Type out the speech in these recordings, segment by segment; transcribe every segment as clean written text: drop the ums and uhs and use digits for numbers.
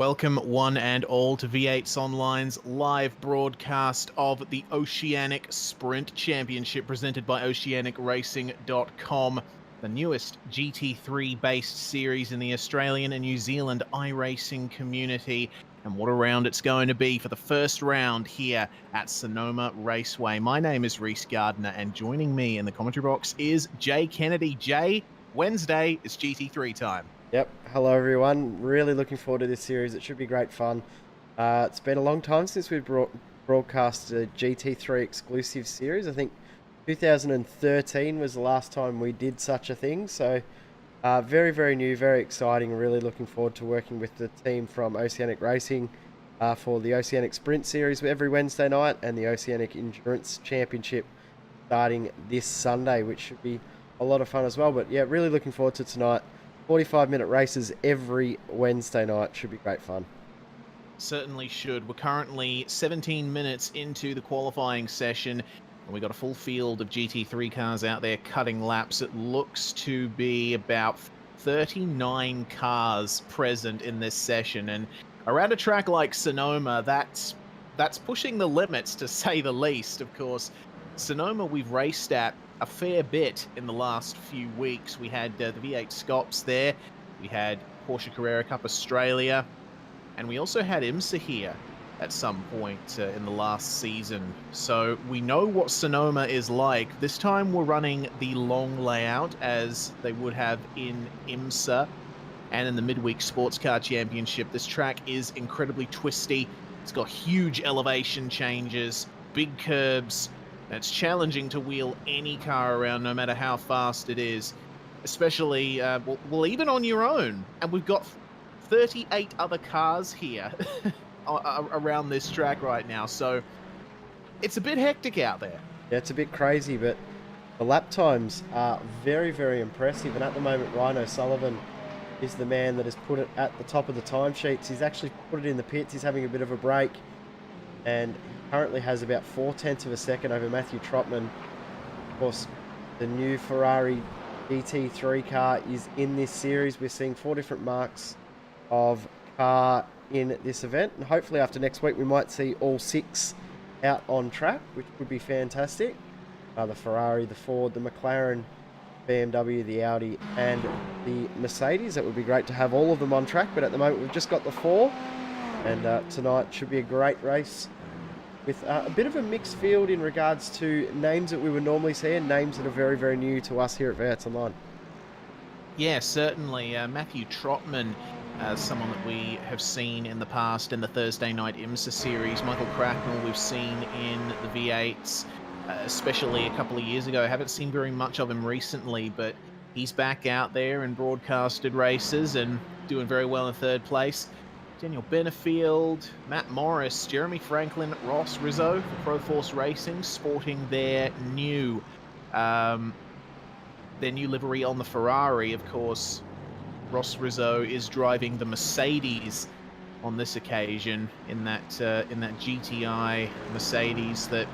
Welcome one and all to V8's Online's live broadcast of the Oceanic Sprint Championship presented by OceanicRacing.com, the newest GT3-based series in the Australian and New Zealand iRacing community. And what a round it's going to be for the first round here at Sonoma Raceway. My name is Reese Gardner, and joining me in the commentary box is Jay Kennedy. Jay, Wednesday is GT3 time. Yep. Hello, everyone. Really looking forward to this series. It should be great fun. It's been a long time since we've broadcast a GT3 exclusive series. I think 2013 was the last time we did such a thing. So very, very new, very exciting. Really looking forward to working with the team from Oceanic Racing for the Oceanic Sprint series every Wednesday night and the Oceanic Endurance Championship starting this Sunday, which should be a lot of fun as well. But yeah, really looking forward to tonight. 45-minute races every Wednesday night. Should be great fun. Certainly should. We're currently 17 minutes into the qualifying session, and we've got a full field of GT3 cars out there cutting laps. It looks to be about 39 cars present in this session, and around a track like Sonoma, that's pushing the limits, to say the least. Of course, Sonoma we've raced at a fair bit in the last few weeks. We had the V8 Scops there, we had Porsche Carrera Cup Australia, and we also had IMSA here at some point in the last season. So we know what Sonoma is like. This time we're running the long layout as they would have in IMSA and in the Midweek Sports Car Championship. This track is incredibly twisty. It's got huge elevation changes, big curbs, and it's challenging to wheel any car around, no matter how fast it is, especially, well, even on your own. And we've got 38 other cars here around this track right now, so it's a bit hectic out there. Yeah, it's a bit crazy, but the lap times are very, very impressive. And at the moment, Ryan O'Sullivan is the man that has put it at the top of the timesheets. He's actually put it in the pits. He's having a bit of a break, and currently has about 0.4 of a second over Matthew Trotman. Of course, the new Ferrari GT3 car is in this series. We're seeing 4 different marks of car in this event, and hopefully after next week we might see all 6 out on track, which would be fantastic. The Ferrari, the Ford, the McLaren, BMW, the Audi, and the Mercedes. It would be great to have all of them on track, but at the moment we've just got the 4, and tonight should be a great race with a bit of a mixed field in regards to names that we would normally see and names that are very, very new to us here at V8 Online. Yeah, certainly. Matthew Trotman, someone that we have seen in the past in the Thursday night IMSA series. Michael Cracknell we've seen in the V8s, especially a couple of years ago. I haven't seen very much of him recently, but he's back out there in broadcasted races and doing very well in 3rd place. Daniel Benefield, Matt Morris, Jeremy Franklin, Ross Rizzo for Proforce Racing, sporting their new livery on the Ferrari. Of course, Ross Rizzo is driving the Mercedes on this occasion in that GTI Mercedes that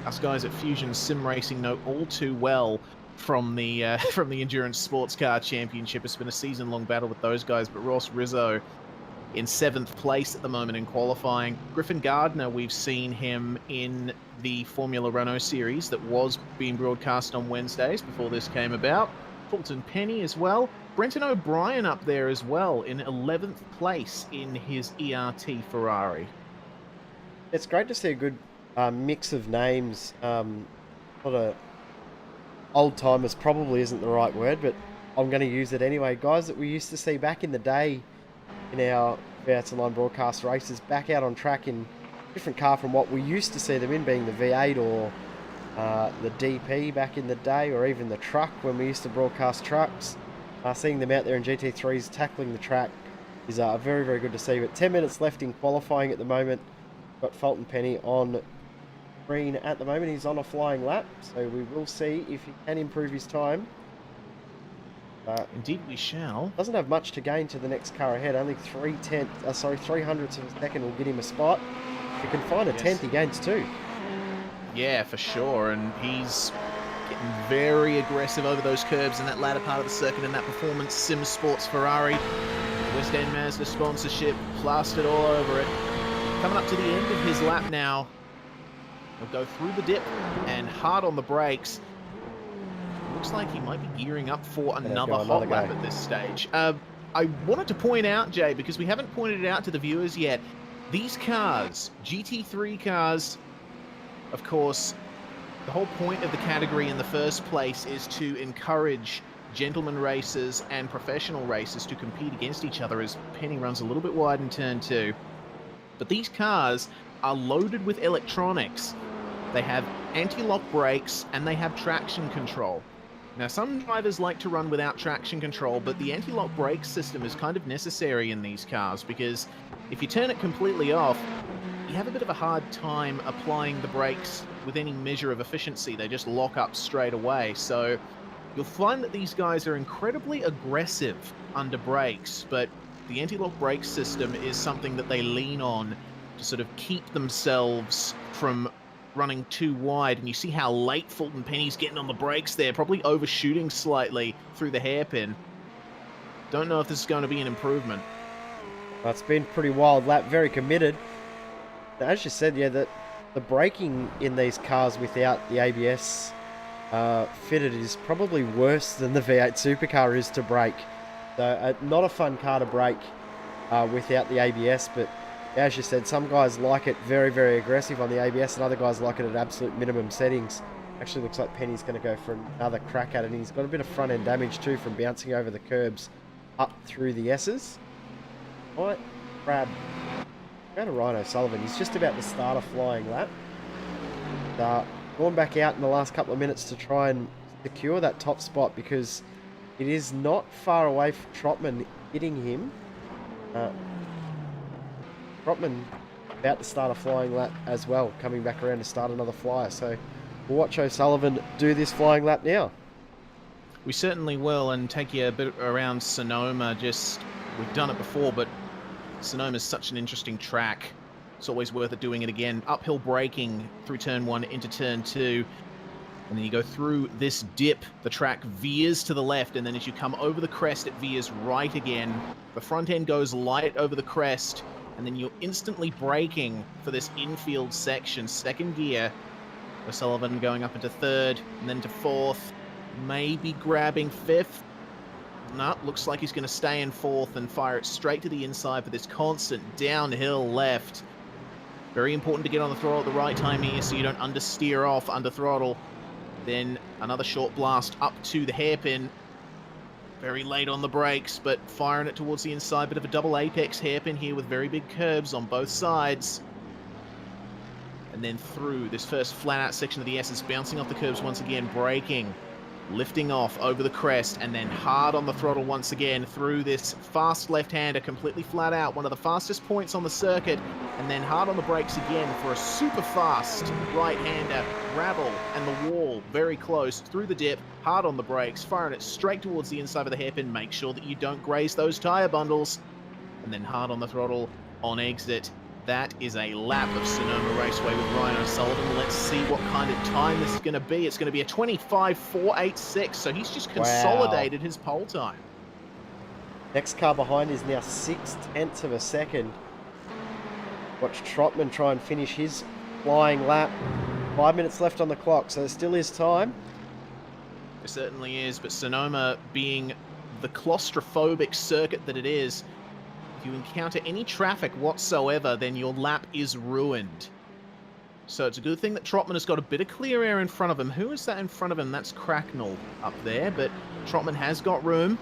us guys at Fusion Sim Racing know all too well from the Endurance Sports Car Championship. It's been a season-long battle with those guys, but Ross Rizzo in 7th place at the moment in qualifying. Griffin Gardner, we've seen him in the Formula Renault series that was being broadcast on Wednesdays before this came about. Fulton Penny as well. Brenton O'Brien up there as well in 11th place in his ERT Ferrari. It's great to see a good mix of names. Not a old-timers probably isn't the right word, but I'm going to use it anyway. Guys that we used to see back in the day in our V8 Online broadcast races, back out on track in a different car from what we used to see them in, being the V8 or the DP back in the day, or even the truck when we used to broadcast trucks. Seeing them out there in GT3s tackling the track is very, very good to see. But 10 minutes left in qualifying at the moment. Got Fulton Penny on green at the moment. He's on a flying lap, so we will see if he can improve his time. Indeed we shall. Doesn't have much to gain to the next car ahead. Only 300ths of a second will get him a spot. If he can find a 10th, he gains 2. Yeah, for sure. And he's getting very aggressive over those curbs in that latter part of the circuit in that performance sim sports Ferrari. West End Mazda sponsorship plastered all over it. Coming up to the end of his lap now. He'll go through the dip and hard on the brakes. Looks like he might be gearing up for another hot lap at this stage. I wanted to point out, Jay, because we haven't pointed it out to the viewers yet, these cars, GT3 cars, of course, the whole point of the category in the first place is to encourage gentleman racers and professional racers to compete against each other, as Penny runs a little bit wide in turn 2. But these cars are loaded with electronics. They have anti-lock brakes and they have traction control. Now, some drivers like to run without traction control, but the anti-lock brake system is kind of necessary in these cars because if you turn it completely off, you have a bit of a hard time applying the brakes with any measure of efficiency. They just lock up straight away. So you'll find that these guys are incredibly aggressive under brakes, but the anti-lock brake system is something that they lean on to sort of keep themselves from running too wide. And you see how late Fulton Penny's getting on the brakes there, probably overshooting slightly through the hairpin. Don't know if this is going to be an improvement. Well, it's been pretty wild lap, very committed. As you said, yeah, the braking in these cars without the ABS fitted is probably worse than the V8 supercar is to brake. So not a fun car to brake without the ABS, but as you said, some guys like it very, very aggressive on the ABS and other guys like it at absolute minimum settings. Actually looks like Penny's going to go for another crack at it. And he's got a bit of front end damage too from bouncing over the curbs up through the S's. Might grab Ryan O'Sullivan. He's just about to start a flying lap. Gone back out in the last couple of minutes to try and secure that top spot because it is not far away from Trotman hitting him. Trotman about to start a flying lap as well, coming back around to start another flyer. So we'll watch O'Sullivan do this flying lap now. We certainly will, and take you a bit around Sonoma. We've done it before, but Sonoma's such an interesting track. It's always worth it doing it again. Uphill braking through turn 1 into turn 2. And then you go through this dip, the track veers to the left, and then as you come over the crest, it veers right again. The front end goes light over the crest, and then you're instantly braking for this infield section. Second gear, O'Sullivan going up into third, and then to fourth, maybe grabbing fifth. No, looks like he's going to stay in fourth and fire it straight to the inside for this constant downhill left. Very important to get on the throttle at the right time here so you don't understeer off under throttle. Then another short blast up to the hairpin. Very late on the brakes, but firing it towards the inside. Bit of a double apex hairpin here with very big curves on both sides. And then through this first flat out section of the S's, bouncing off the curbs once again, braking, lifting off over the crest, and then hard on the throttle once again through this fast left-hander, completely flat out, one of the fastest points on the circuit, and then hard on the brakes again for a super fast right-hander, gravel and the wall, very close, through the dip, hard on the brakes, firing it straight towards the inside of the hairpin, make sure that you don't graze those tyre bundles, and then hard on the throttle on exit. That is a lap of Sonoma Raceway with Ryan O'Sullivan. Let's see what kind of time this is going to be. It's going to be a 25.486, so he's just consolidated his pole time. Next car behind is now 0.6 of a second. Watch Trotman try and finish his flying lap. 5 minutes left on the clock, so there still is time. There certainly is, but Sonoma, being the claustrophobic circuit that it is, if you encounter any traffic whatsoever, then your lap is ruined. So it's a good thing that Trotman has got a bit of clear air in front of him. Who is that in front of him? That's Cracknell up there, but Trotman has got room.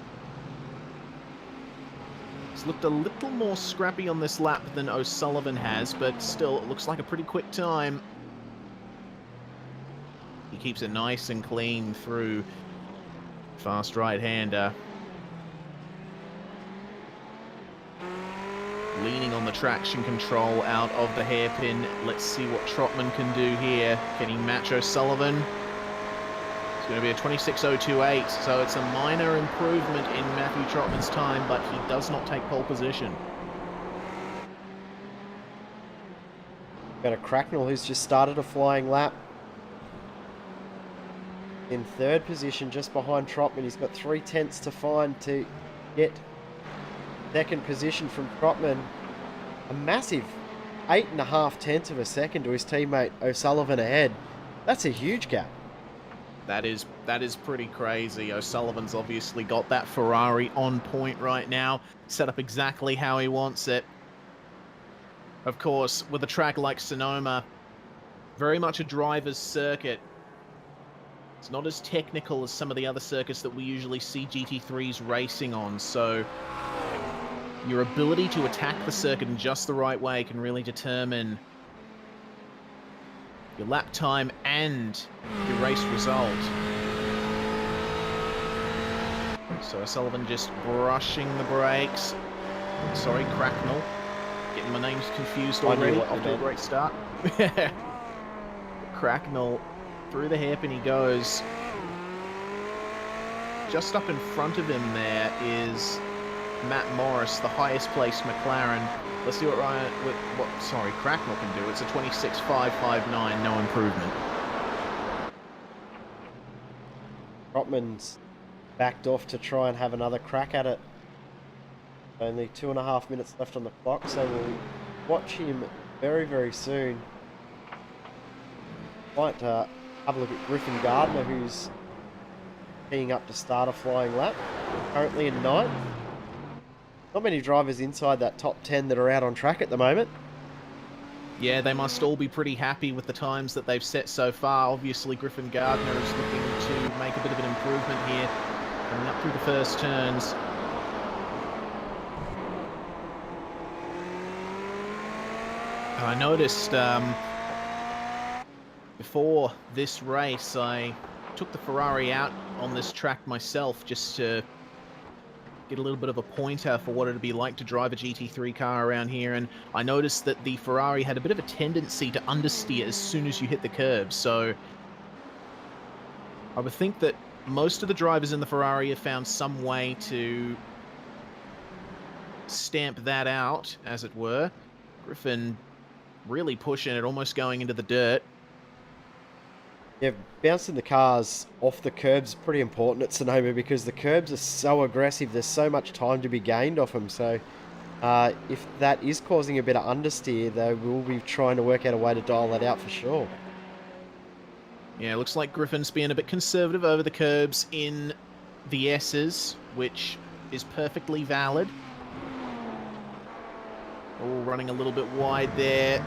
He's looked a little more scrappy on this lap than O'Sullivan has, but still, it looks like a pretty quick time. He keeps it nice and clean through fast right-hander. Leaning on the traction control out of the hairpin. Let's see what Trotman can do here. Can he match O'Sullivan? It's going to be a 26.028, so it's a minor improvement in Matthew Trotman's time, but he does not take pole position. Got a Cracknell who's just started a flying lap. In third position, just behind Trotman. He's got 0.3 to find to get second position from Trotman. A massive 8.5 tenths of a second to his teammate O'Sullivan ahead. That's a huge gap. That is pretty crazy. O'Sullivan's obviously got that Ferrari on point right now, set up exactly how he wants it. Of course, with a track like Sonoma, very much a driver's circuit. It's not as technical as some of the other circuits that we usually see GT3s racing on, so your ability to attack the circuit in just the right way can really determine your lap time and your race result. So O'Sullivan just brushing the brakes. Sorry, Cracknell. Getting my names confused already. Off to a great start. Cracknell through the hairpin he goes. Just up in front of him there is Matt Morris, the highest placed McLaren. Let's see what Cracknell can do. It's a 26.559, no improvement. Trotman's backed off to try and have another crack at it. Only 2.5 minutes left on the clock, so we'll watch him very, very soon. Might have a look at Griffin Gardner, who's teeing up to start a flying lap. Currently in 9th. Not many drivers inside that top 10 that are out on track at the moment. Yeah, they must all be pretty happy with the times that they've set so far. Obviously, Griffin Gardner is looking to make a bit of an improvement here, coming up through the first turns. I noticed before this race, I took the Ferrari out on this track myself just to get a little bit of a pointer for what it'd be like to drive a GT3 car around here, and I noticed that the Ferrari had a bit of a tendency to understeer as soon as you hit the curb, so I would think that most of the drivers in the Ferrari have found some way to stamp that out, as it were. Griffin really pushing it, almost going into the dirt. Yeah, bouncing the cars off the curbs is pretty important at Sonoma because the curbs are so aggressive. There's so much time to be gained off them. So if that is causing a bit of understeer, they will be trying to work out a way to dial that out for sure. Yeah, it looks like Griffin's being a bit conservative over the curbs in the S's, which is perfectly valid. Oh, running a little bit wide there,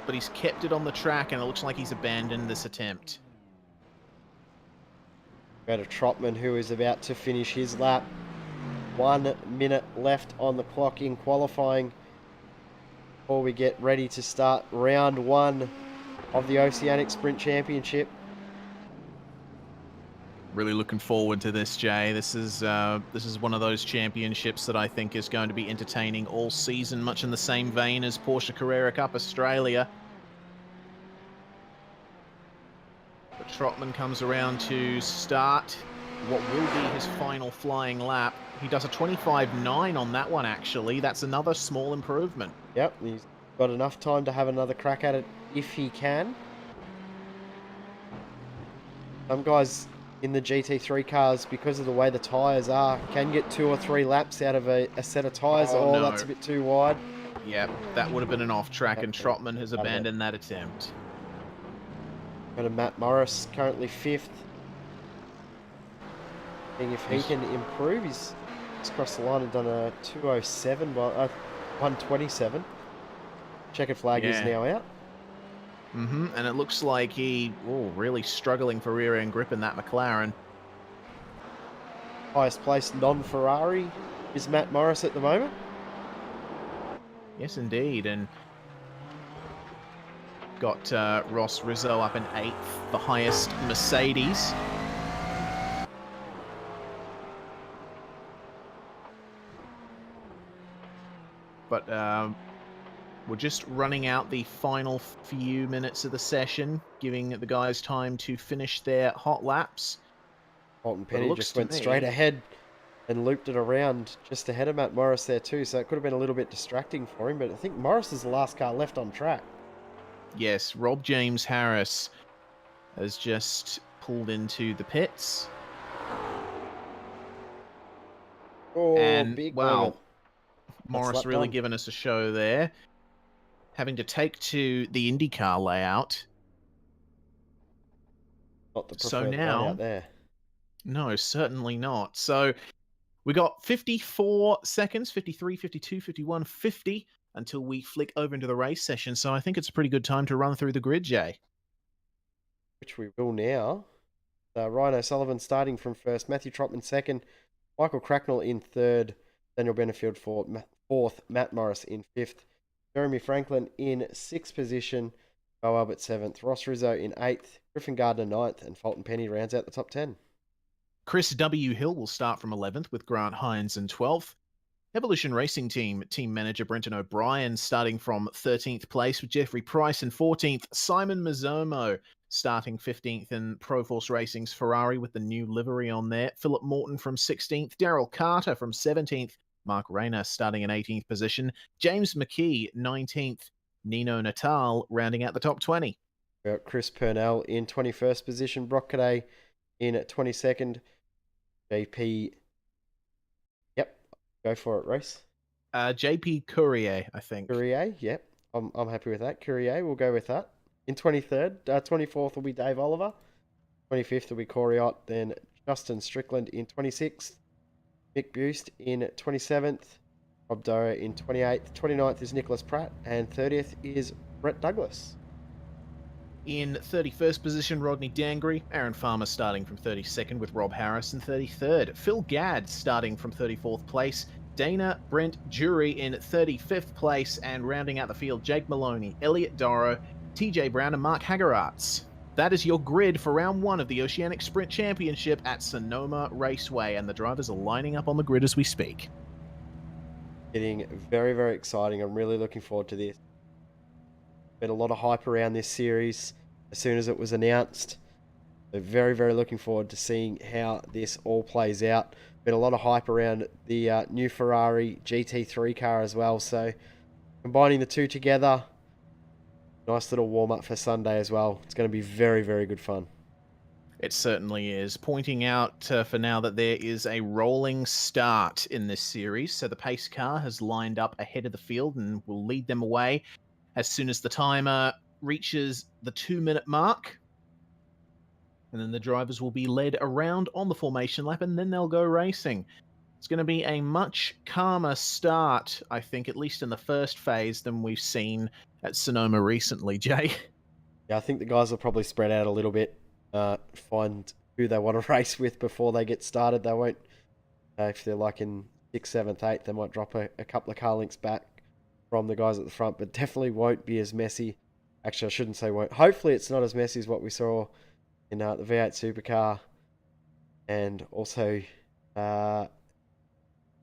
but he's kept it on the track, and it looks like he's abandoned this attempt. Go to Trotman, who is about to finish his lap. 1 minute left on the clock in qualifying before we get ready to start round 1 of the Oceanic Sprint Championship. Really looking forward to this, Jay. This is one of those championships that I think is going to be entertaining all season, much in the same vein as Porsche Carrera Cup Australia. But Trotman comes around to start what will be his final flying lap. He does a 25.9 on that one, actually. That's another small improvement. Yep, he's got enough time to have another crack at it if he can. Some guys in the GT3 cars, because of the way the tyres are, can get 2 or 3 laps out of a set of tyres. Oh, no. That's a bit too wide. Yep, that would have been an off track, and Trotman has abandoned that attempt. Got a Matt Morris, currently 5th. Seeing if he can improve. He's crossed the line and done a 207, well, 127. Checkered flag is now out. And it looks like he really struggling for rear end grip in that McLaren. Highest placed non-Ferrari is Matt Morris at the moment. Yes, indeed, and got Ross Rizzo up in 8th, the highest Mercedes. But we're just running out the final few minutes of the session, giving the guys time to finish their hot laps. Colton Penny just went straight ahead and looped it around just ahead of Matt Morris there too, so it could have been a little bit distracting for him, but I think Morris is the last car left on track. Yes, Rob James Harris has just pulled into the pits. Oh, and, big moment. Morris lap really done. giving us a show there. Having to take to the IndyCar layout. Not the So preferred line out now, there. no, certainly not. So we got 54 seconds, 53, 52, 51, 50 until we flick over into the race session. So I think it's a pretty good time to run through the grid, Jay. Which we will now. Ryan O'Sullivan starting from first, Matthew Trotman second, Michael Cracknell in third, Daniel Benefield fourth, Matt Morris in fifth, Jeremy Franklin in sixth position, Bo Albert seventh, Ross Rizzo in eighth, Griffin Gardner ninth, and Fulton Penny rounds out the top 10. Chris W. Hill will start from 11th with Grant Hines in 12th. Evolution Racing Team manager Brenton O'Brien starting from 13th place with Jeffrey Price in 14th. Simon Mazzomo starting 15th in Proforce Racing's Ferrari with the new livery on there. Philip Morton from 16th. Daryl Carter from 17th. Mark Rayner starting in 18th position. James McKee 19th. Nino Natal rounding out the top 20. We've got Chris Purnell in 21st position, Brock Cadet in 22nd, JP. Yep, go for it, race. JP Courier, I think. Courier, yep. I'm happy with that. Courier, we'll go with that. In 23rd, 24th will be Dave Oliver. 25th will be Corey Ott. Then Justin Strickland in 26th. Mick Bust in 27th. Rob Doe in 28th. 29th is Nicholas Pratt. And 30th is Brett Douglas. In 31st position, Rodney Dangry. Aaron Farmer starting from 32nd with Rob Harris in 33rd. Phil Gadd starting from 34th place. Dana Brent Jury in 35th place. And rounding out the field, Jake Maloney, Elliot Dorrow, TJ Brown, and Mark Hagerarts. That is your grid for round one of the Oceanic Sprint Championship at Sonoma Raceway. And the drivers are lining up on the grid as we speak. Getting very, very exciting. I'm really looking forward to this. Been a lot of hype around this series as soon as it was announced. So very, very looking forward to seeing how this all plays out. Been a lot of hype around the new Ferrari GT3 car as well. So combining the two together, nice little warm-up for Sunday as well. It's going to be very, very good fun. It certainly is. Pointing out for now that there is a rolling start in this series. So the pace car has lined up ahead of the field and will lead them away as soon as the timer reaches the 2-minute mark. And then the drivers will be led around on the formation lap and then they'll go racing. It's going to be a much calmer start, I think, at least in the first phase than we've seen at Sonoma recently, Jay. Yeah, I think the guys will probably spread out a little bit, find who they want to race with before they get started. They won't, if they're like in 6th, 7th, 8th, they might drop a couple of car links back from the guys at the front, but definitely won't be as messy. Actually, I shouldn't say won't. Hopefully it's not as messy as what we saw in the V8 Supercar and also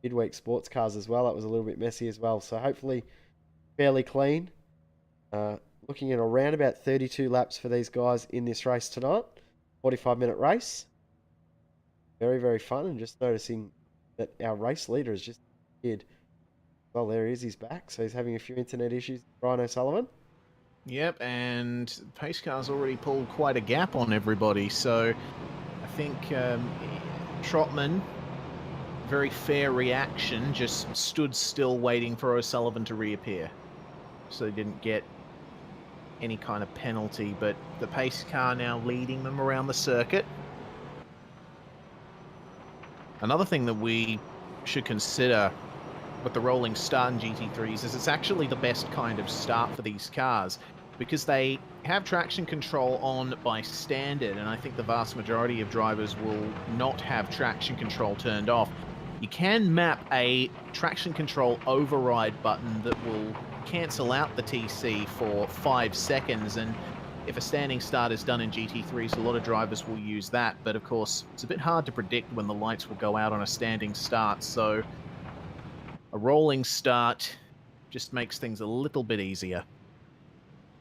midweek sports cars as well. That was a little bit messy as well. So hopefully fairly clean. Looking at around about 32 laps for these guys in this race tonight. 45-minute race. Very, very fun. And just noticing that our race leader has just appeared. Well, there he is. He's back. So he's having a few internet issues. Ryan O'Sullivan. Yep, and pace car's already pulled quite a gap on everybody. So I think Trotman, very fair reaction, just stood still waiting for O'Sullivan to reappear. So they didn't get any kind of penalty, but the pace car now leading them around the circuit. Another thing that we should consider with the rolling start in GT3s is it's actually the best kind of start for these cars because they have traction control on by standard, and I think the vast majority of drivers will not have traction control turned off. You can map a traction control override button that will cancel out the TC for 5 seconds, and if a standing start is done in GT3s, a lot of drivers will use that, but of course it's a bit hard to predict when the lights will go out on a standing start, so a rolling start just makes things a little bit easier.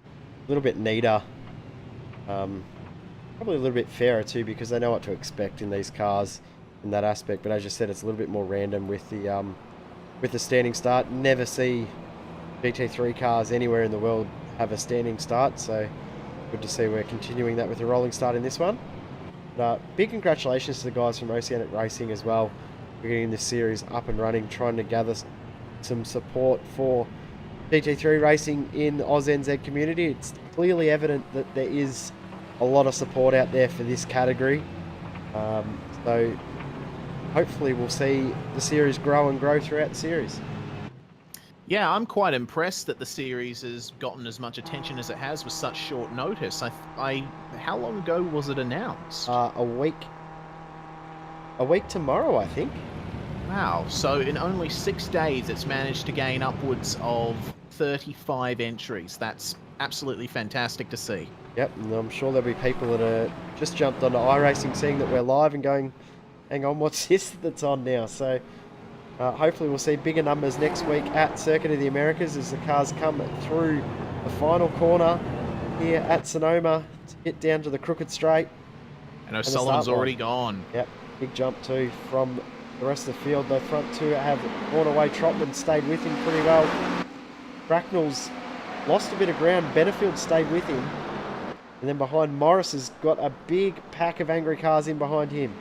A little bit neater. Probably a little bit fairer too because they know what to expect in these cars in that aspect, but as you said, it's a little bit more random with the standing start. Never see GT3 cars anywhere in the world have a standing start, so good to see we're continuing that with a rolling start in this one. But, big congratulations to the guys from Oceanic Racing as well for getting this series up and running, trying to gather some support for GT3 racing in the AusNZ community. It's clearly evident that there is a lot of support out there for this category. So hopefully we'll see the series grow and grow throughout the series. Yeah, I'm quite impressed that the series has gotten as much attention as it has with such short notice. How long ago was it announced? A week tomorrow, I think. Wow, so in only 6 days it's managed to gain upwards of 35 entries. That's absolutely fantastic to see. Yep, and I'm sure there'll be people that are just jumped onto iRacing seeing that we're live and going, hang on, what's this that's on now? So hopefully we'll see bigger numbers next week at Circuit of the Americas as the cars come through the final corner here at Sonoma to get down to the Crooked Straight. And O'Sullivan's already gone. Yep, big jump too from the rest of the field. The front two have gone away. Trotman stayed with him pretty well. Bracknell's lost a bit of ground. Benefield stayed with him. And then behind, Morris has got a big pack of angry cars in behind him.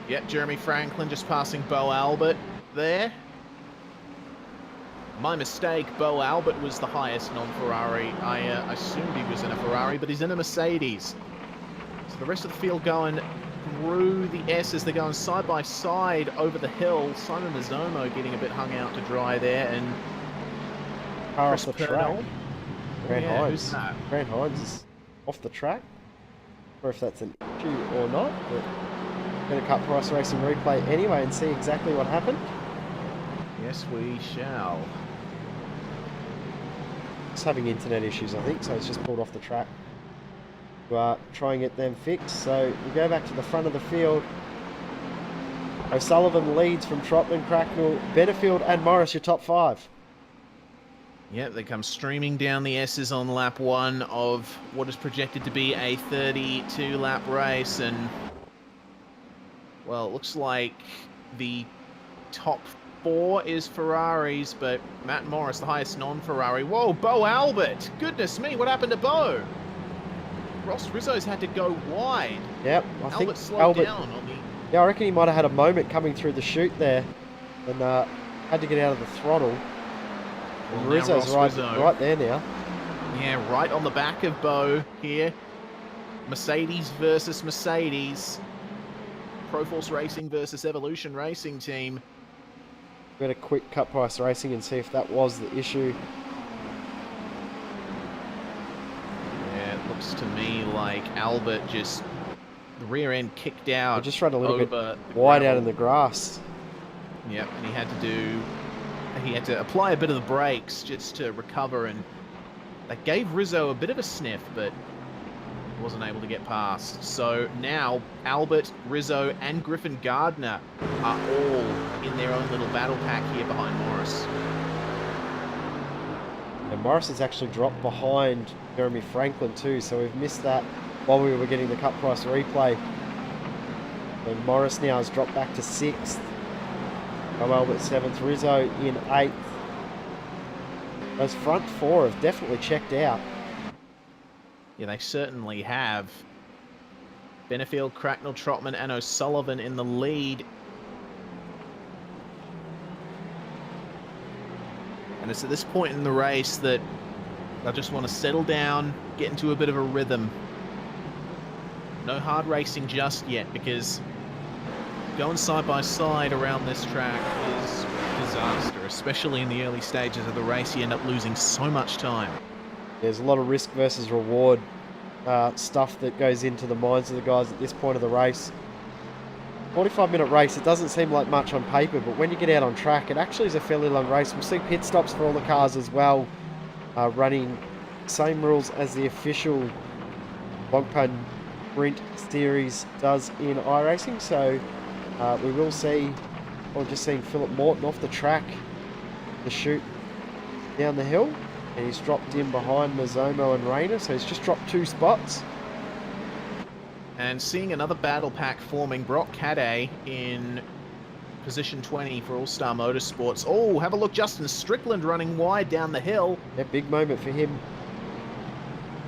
Yep, Jeremy Franklin just passing Bo Albert there. My mistake, Bo Albert was the highest non-Ferrari. I assumed he was in a Ferrari, but he's in a Mercedes. So the rest of the field going through the S as they're going side by side over the hill. Simon Mazzomo getting a bit hung out to dry there, and Car Chris off the track. Purnell. Grant Yeah, Hines. who's that? Grant Hines is off the track. Or if that's an issue or not, but I'm going to cut Price Racing replay anyway and see exactly what happened. Yes, we shall. It's having internet issues, I think, so it's just pulled off the track to try and get them fixed. So we go back to the front of the field. O'Sullivan leads from Trotman, Cracknell, Benefield and Morris, your top five. Yep, they come streaming down the S's on lap 1 of what is projected to be a 32-lap race, and well, it looks like the top 4 is Ferraris, but Matt Morris, the highest non-Ferrari. Whoa, Bo Albert! Goodness me, what happened to Bo? Ross Rizzo's had to go wide. Yep, I Albert think slowed Albert. down on the... Yeah, I reckon he might have had a moment coming through the chute there, and had to get out of the throttle. And Well, now Rizzo's Ross Rizzo. right there now. Yeah, right on the back of Bo here. Mercedes versus Mercedes. Proforce Racing versus Evolution Racing Team. We're going to quick cut Price Racing and see if that was the issue. Yeah, it looks to me like Albert just... the rear end kicked out. I just ran a little bit over wide out gravel. in the grass. Yep, and he had to apply a bit of the brakes just to recover, and that gave Rizzo a bit of a sniff, but wasn't able to get past. So now Albert, Rizzo and Griffin Gardner are all in their own little battle pack here behind Morris. And Morris has actually dropped behind Jeremy Franklin too, so we've missed that while we were getting the cut price replay. And Morris now has dropped back to 6th. Albert 7th, Rizzo in 8th. Those front 4 have definitely checked out. Yeah, they certainly have. Benefield, Cracknell, Trotman and O'Sullivan in the lead. And it's at this point in the race that I just want to settle down, get into a bit of a rhythm. No hard racing just yet, because going side by side around this track is a disaster, especially in the early stages of the race. You end up losing so much time. There's a lot of risk versus reward stuff that goes into the minds of the guys at this point of the race. 45-minute race, it doesn't seem like much on paper, but when you get out on track, it actually is a fairly long race. We'll see pit stops for all the cars as well, running same rules as the official Long Pun Sprint Series does in iRacing. So we will see, or just seeing Philip Morton off the track, the chute down the hill. And he's dropped in behind Mazzomo and Rayner, so he's just dropped 2 spots. And seeing another battle pack forming, Brock Cadday in position 20 for All-Star Motorsports. Oh, have a look, Justin Strickland running wide down the hill. Yeah, big moment for him.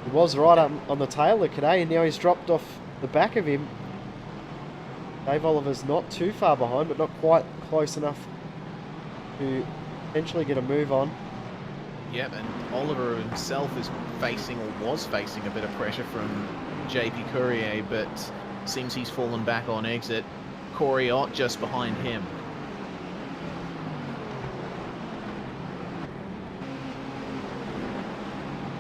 He was right up on the tail of Cadday, and now he's dropped off the back of him. Dave Oliver's not too far behind, but not quite close enough to potentially get a move on. Yep, and Oliver himself is facing, or was facing, a bit of pressure from JP Courier, but seems he's fallen back on exit. Coriot just behind him.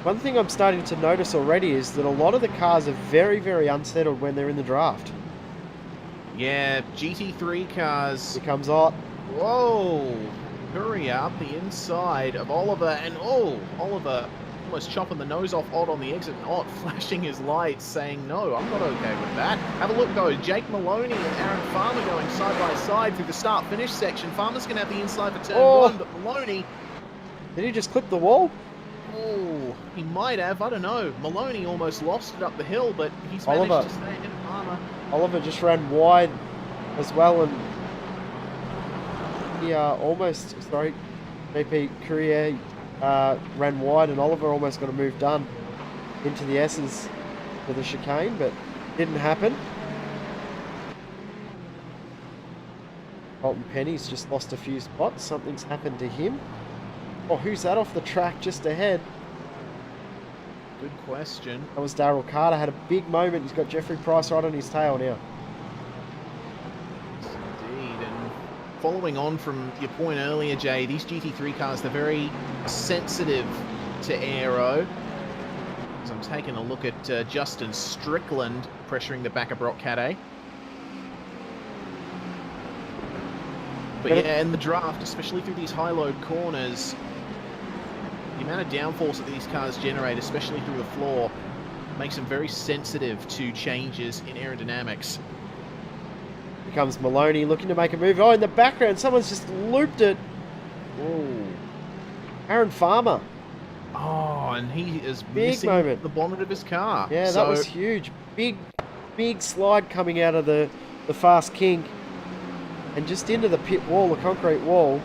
One thing I'm starting to notice already is that a lot of the cars are very, very unsettled when they're in the draft. Yeah, GT3 cars. Here comes Ott. Whoa! Hurry up the inside of Oliver, and oh, Oliver almost chopping the nose off Ott on the exit, and Ott flashing his lights saying, no, I'm not okay with that. Have a look though, Jake Maloney and Aaron Farmer going side by side through the start-finish section. Farmer's going to have the inside for turn one, but Maloney... Did he just clip the wall? Oh, he might have, I don't know. Maloney almost lost it up the hill, but he's managed to stay ahead of Farmer. Oliver just ran wide as well, and he almost, sorry, JP Courier ran wide, and Oliver almost got a move done into the S's for the chicane, but didn't happen. Colton Penny's just lost a few spots. Something's happened to him. Oh, who's that off the track just ahead? Good question. That was Daryl Carter. Had a big moment. He's got Jeffrey Price right on his tail now. Indeed, and following on from your point earlier, Jay, these GT3 cars, they're very sensitive to aero. So I'm taking a look at Justin Strickland pressuring the back of Brock Cadday. But yeah, in the draft, especially through these high-load corners, the amount of downforce that these cars generate, especially through the floor, makes them very sensitive to changes in aerodynamics. Here comes Maloney looking to make a move. Oh, in the background, someone's just looped it. Oh, Aaron Farmer. Oh, and he is Big missing moment. the bonnet of his car. Yeah, so, that was huge. Big slide coming out of the fast kink. And just into the pit wall, the concrete wall.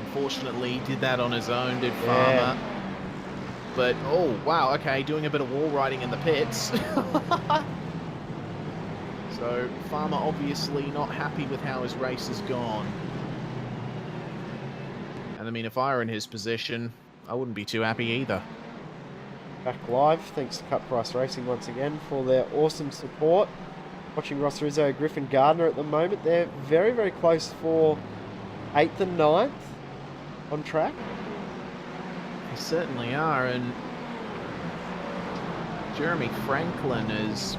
Unfortunately, did that on his own, did Farmer. Yeah. But, oh, wow, okay, doing a bit of wall riding in the pits. So, Farmer obviously not happy with how his race has gone. And I mean, if I were in his position, I wouldn't be too happy either. Back live, thanks to Cut Price Racing once again for their awesome support. Watching Ross Rizzo, Griffin Gardner at the moment. They're very, very close for 8th and 9th on track. They certainly are, and Jeremy Franklin has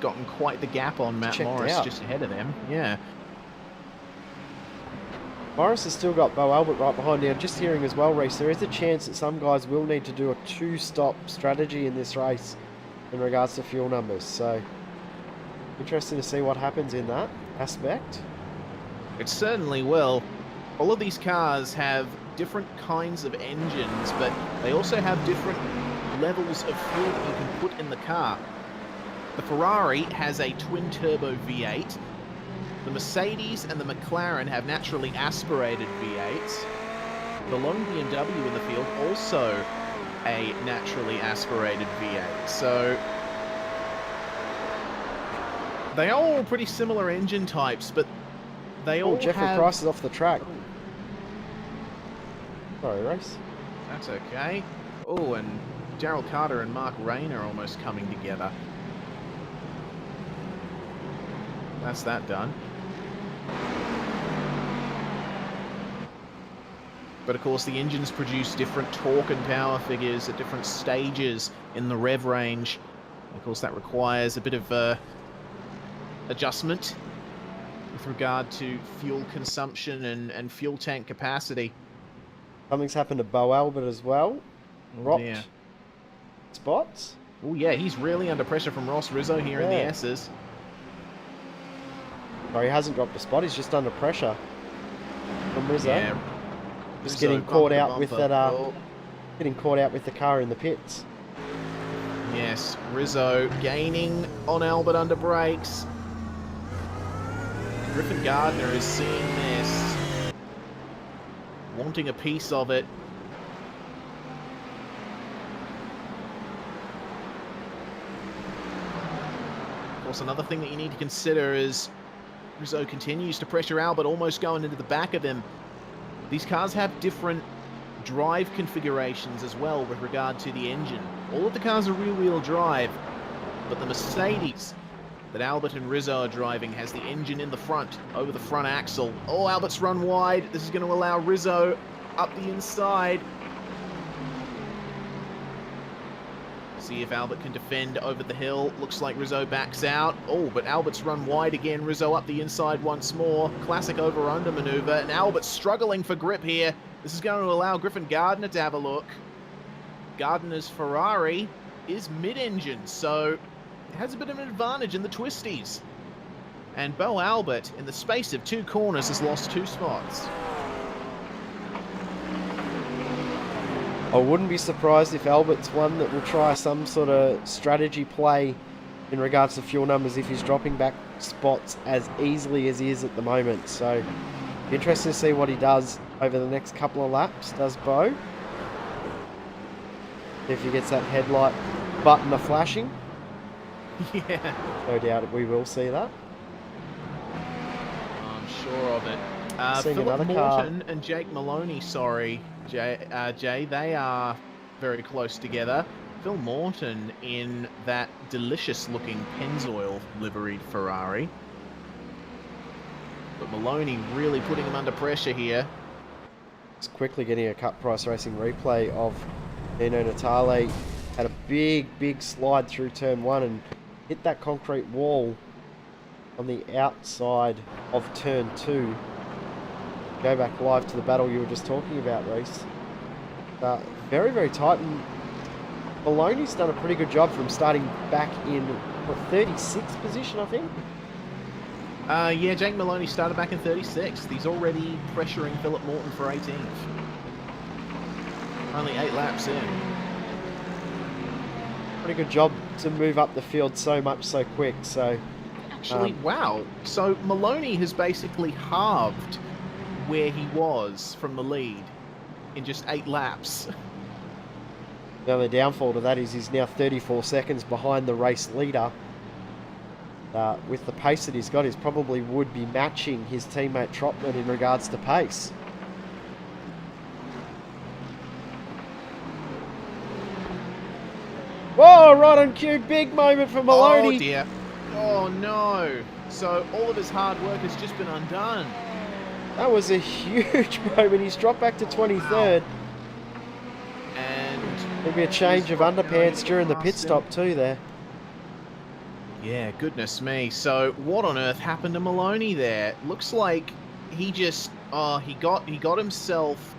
gotten quite the gap on Matt Morris just ahead of them. Yeah. Morris has still got Bo Albert right behind now. Just hearing as well, Reece, there is a chance that some guys will need to do a 2-stop strategy in this race in regards to fuel numbers. So, interesting to see what happens in that aspect. It certainly will. All of these cars have different kinds of engines, but they also have different levels of fuel that you can put in the car. The Ferrari has a twin-turbo V8. The Mercedes and the McLaren have naturally aspirated V8s. The lone BMW in the field also a naturally aspirated V8. So they are all pretty similar engine types, but they all Jeffrey have... Price is off the track. Sorry, Race. That's okay. Oh, and Daryl Carter and Mark Rayner almost coming together. That's that done. But of course, the engines produce different torque and power figures at different stages in the rev range. Of course, that requires a bit of adjustment with regard to fuel consumption and fuel tank capacity. Something's happened to Bo Albert as well. Dropped spots. Oh yeah, he's really under pressure from Ross Rizzo here in the S's. No, he hasn't dropped a spot. He's just under pressure from Rizzo. Yeah. Just Rizzo getting caught out bumper. with that. Getting caught out with the car in the pits. Yes, Rizzo gaining on Albert under brakes. Griffin Gardner is seeing this, wanting a piece of it. Of course, another thing that you need to consider is Rizzo continues to pressure Albert, almost going into the back of him. These cars have different drive configurations as well with regard to the engine. All of the cars are rear-wheel drive, but the Mercedes that Albert and Rizzo are driving has the engine in the front, over the front axle. Oh, Albert's run wide. This is going to allow Rizzo up the inside. See if Albert can defend over the hill. Looks like Rizzo backs out. Oh, but Albert's run wide again. Rizzo up the inside once more. Classic over-under maneuver. And Albert's struggling for grip here. This is going to allow Griffin Gardner to have a look. Gardner's Ferrari is mid-engine, so it has a bit of an advantage in the twisties. And Bo Albert, in the space of 2 corners, has lost 2 spots. I wouldn't be surprised if Albert's one that will try some sort of strategy play in regards to fuel numbers if he's dropping back spots as easily as he is at the moment. So, interesting to see what he does over the next couple of laps, does Bo. If he gets that headlight button a flashing. Yeah. No doubt we will see that. I'm sure of it. Philip Morton and Jake Maloney, Jay, they are very close together. Phil Morton in that delicious-looking Pennzoil liveried Ferrari. But Maloney really putting him under pressure here. Just quickly getting a Cut Price Racing replay of Nino Natale. Had a big slide through turn 1 and hit that concrete wall on the outside of turn 2. Go back live to the battle you were just talking about, Reese. Very tight, and Maloney's done a pretty good job from starting back in 36th position, I think. Yeah, Jake Maloney started back in 36th. He's already pressuring Philip Morton for 18th. Only 8 laps in. Pretty good job to move up the field so much so quick. So actually, wow. So Maloney has basically halved where he was from the lead in just 8 laps. The only downfall to that is he's now 34 seconds behind the race leader. With the pace that he's got, he probably would be matching his teammate Trotman in regards to pace. Whoa, right on cue, big moment for Maloney. Oh dear. Oh no. So all of his hard work has just been undone. That was a huge moment. He's dropped back to 23rd. Wow. And there'll be a change of underpants during the pit stop too there. Yeah, goodness me. So what on earth happened to Maloney there? Looks like he just he got himself.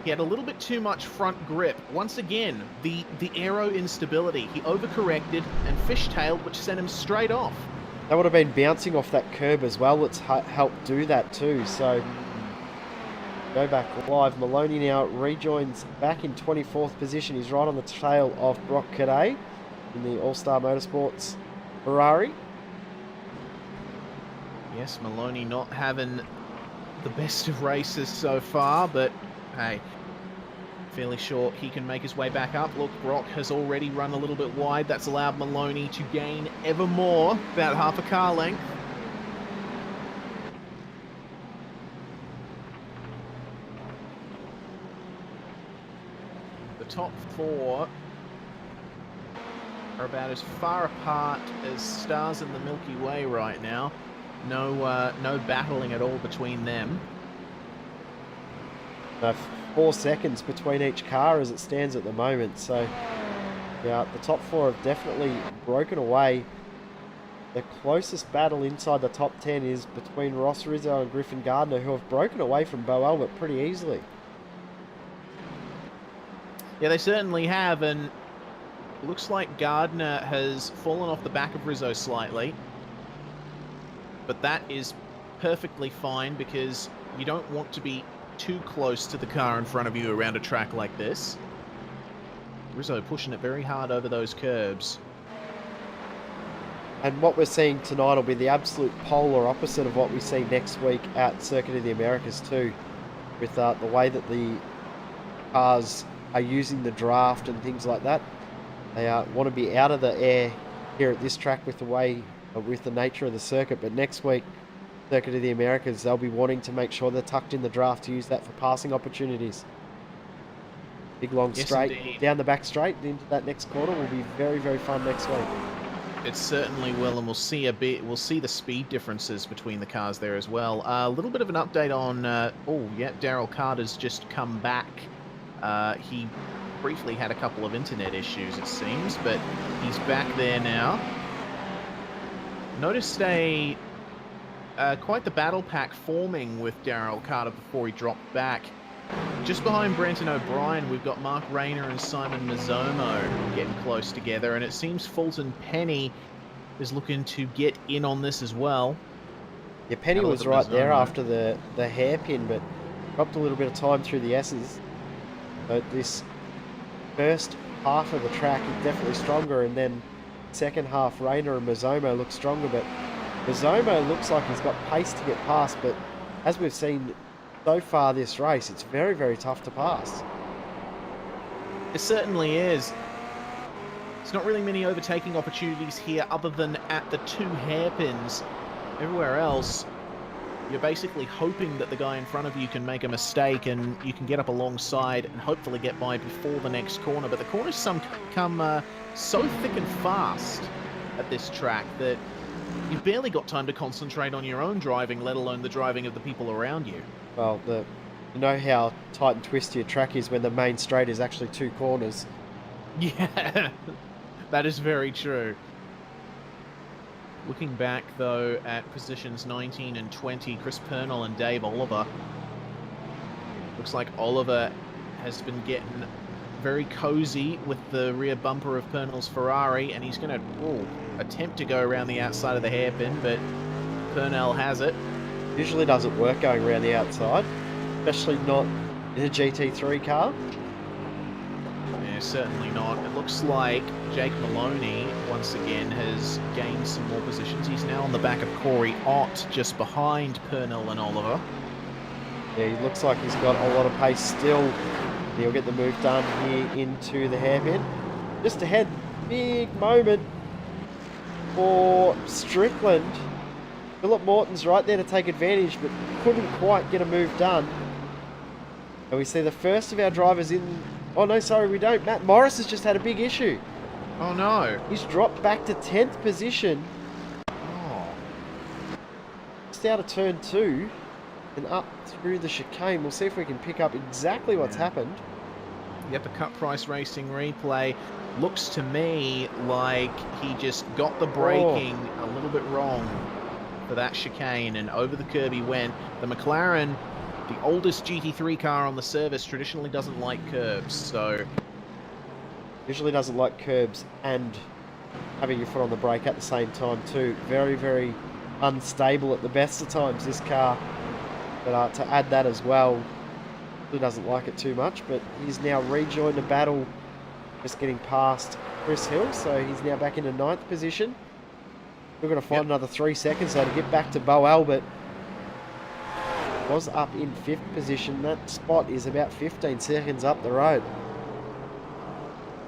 He had a little bit too much front grip. Once again, the aero instability. He overcorrected and fishtailed, which sent him straight off. That would have been bouncing off that curb as well. It's helped do that too. So go back live. Maloney now rejoins back in 24th position. He's right on the tail of Brock Cadet in the All-Star Motorsports Ferrari. Yes, Maloney not having the best of races so far, but hey, fairly sure he can make his way back up. Look, Brock has already run a little bit wide. That's allowed Maloney to gain ever more, about half a car length. The top 4 are about as far apart as stars in the Milky Way right now. No battling at all between them. 4 seconds between each car as it stands at the moment. So, yeah, the top 4 have definitely broken away. The closest battle inside the top 10 is between Ross Rizzo and Griffin Gardner, who have broken away from Bo Albert pretty easily. Yeah, they certainly have, and it looks like Gardner has fallen off the back of Rizzo slightly. But that is perfectly fine because you don't want to be too close to the car in front of you around a track like this. Rizzo pushing it very hard over those curbs. And what we're seeing tonight will be the absolute polar opposite of what we see next week at Circuit of the Americas too, with the way that the cars are using the draft and things like that. They want to be out of the air here at this track with the nature of the circuit. But next week Circuit of the Americas, they'll be wanting to make sure they're tucked in the draft to use that for passing opportunities. Big long Yes, straight indeed. down the back straight into that next corner will be very, very fun next week. It certainly will, and we'll see the speed differences between the cars there as well. A little bit of an update on, oh yeah, Daryl Carter's just come back. He briefly had a couple of internet issues, it seems, but he's back there now. Noticed quite the battle pack forming with Daryl Carter before he dropped back. Just behind Brenton O'Brien, we've got Mark Rayner and Simon Mazzomo getting close together, and it seems Fulton Penny is looking to get in on this as well. Yeah, Penny was right there after the hairpin, but dropped a little bit of time through the S's. But this first half of the track is definitely stronger, and then second half, Rayner and Mazzomo look stronger, but Mazzomo looks like he's got pace to get past, but as we've seen so far this race, it's very, very tough to pass. It certainly is. There's not really many overtaking opportunities here other than at the two hairpins. Everywhere else, you're basically hoping that the guy in front of you can make a mistake and you can get up alongside and hopefully get by before the next corner. But the corners come so thick and fast at this track that you've barely got time to concentrate on your own driving, let alone the driving of the people around you. Well, you know how tight and twisty a track is when the main straight is actually two corners. Yeah, that is very true. Looking back, though, at positions 19 and 20, Chris Purnell and Dave Oliver. Looks like Oliver has been getting very cozy with the rear bumper of Purnell's Ferrari, and he's going to attempt to go around the outside of the hairpin, but Purnell has it. Usually doesn't work going around the outside, especially not in a GT3 car. Yeah, certainly not. It looks like Jake Maloney, once again, has gained some more positions. He's now on the back of Corey Ott, just behind Purnell and Oliver. Yeah, he looks like he's got a lot of pace still. He'll get the move done here into the hairpin. Just ahead, big moment for Strickland. Philip Morton's right there to take advantage, but couldn't quite get a move done. And we see the first of our drivers in... Oh, no, sorry, we don't. Matt Morris has just had a big issue. Oh, no. He's dropped back to 10th position. Oh. Just out of turn 2 and up through the chicane. We'll see if we can pick up exactly what's happened. Yep, a Cut Price Racing replay. Looks to me like he just got the braking a little bit wrong for that chicane, and over the curb he went. The McLaren, the oldest GT3 car on the service, traditionally doesn't like curbs, so... Usually doesn't like curbs and having your foot on the brake at the same time too. Very, very unstable at the best of times, this car. But to add that as well, he doesn't like it too much, but he's now rejoined the battle, just getting past Chris Hill, so he's now back into 9th position. We're going to find another 3 seconds though to get back to Bo Albert. Was up in 5th position. That spot is about 15 seconds up the road.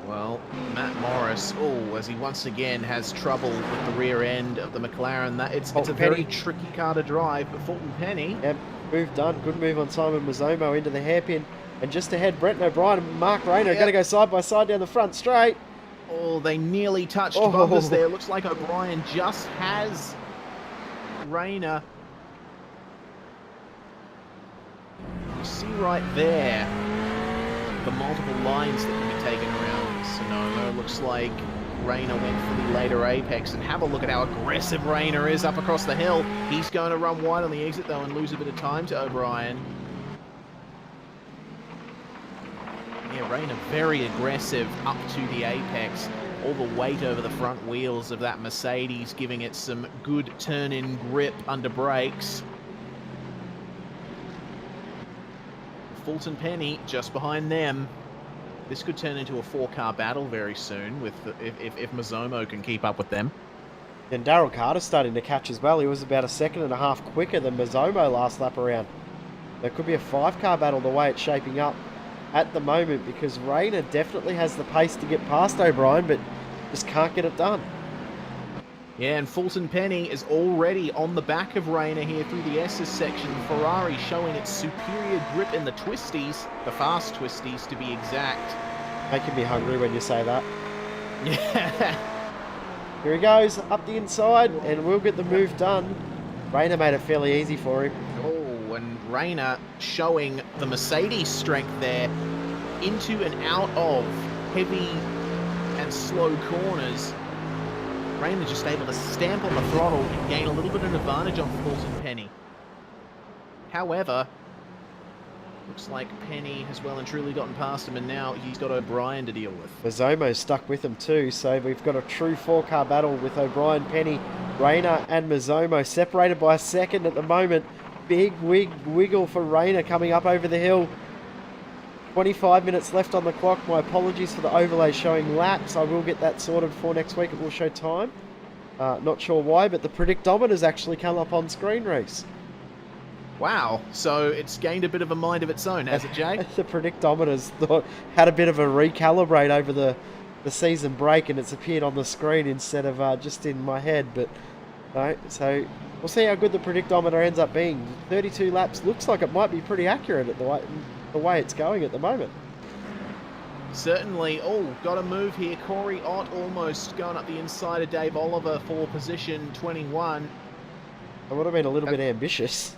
Well, Matt Morris, as he once again has trouble with the rear end of the McLaren. It's a very tricky car to drive, but Fulton Penny... Yep, move done. Good move on Simon Mazzomo into the hairpin. And just ahead, Brenton O'Brien and Mark Rayner are going to go side by side down the front straight. Oh, they nearly touched bumpers there. Looks like O'Brien just has Rayner. You see right there the multiple lines that can be taken around Sonoma. Looks like Rayner went for the later apex, and have a look at how aggressive Rayner is up across the hill. He's going to run wide on the exit though and lose a bit of time to O'Brien. Yeah, Rayner very aggressive up to the apex. All the weight over the front wheels of that Mercedes, giving it some good turn-in grip under brakes. Fulton Penny just behind them. This could turn into a 4-car battle very soon with if Mazzomo can keep up with them. And Daryl Carter's starting to catch as well. He was about a second and a half quicker than Mazzomo last lap around. There could be a 5-car battle the way it's shaping up at the moment, because Rayner definitely has the pace to get past O'Brien, but just can't get it done. Yeah, and Fulton Penny is already on the back of Rayner here through the S's section. Ferrari showing its superior grip in the twisties, the fast twisties to be exact. Making me hungry when you say that. Yeah. Here he goes, up the inside, and we'll get the move done. Rayner made it fairly easy for him. Oh, and Rayner showing the Mercedes strength there into and out of heavy and slow corners. Rayner just able to stamp on the throttle and gain a little bit of advantage on Fulton Penny. However, looks like Penny has well and truly gotten past him, and now he's got O'Brien to deal with. Mazzomo's stuck with him too, so we've got a true four-car battle with O'Brien, Penny, Rayner and Mazzomo separated by a second at the moment. Big wiggle for Rayner coming up over the hill. 25 minutes left on the clock. My apologies for the overlay showing laps. I will get that sorted for next week. It will show time. Not sure why, but the predictometer's actually come up on screen, Reese. Wow, so it's gained a bit of a mind of its own, has it, Jay? The predictometer's had a bit of a recalibrate over the season break, and it's appeared on the screen instead of just in my head. But no, so we'll see how good the predictometer ends up being. 32 laps looks like it might be pretty accurate at the way it's going at the moment. Certainly. Oh, got a move here. Corey Ott almost going up the inside of Dave Oliver for position 21. It would have been a little bit ambitious.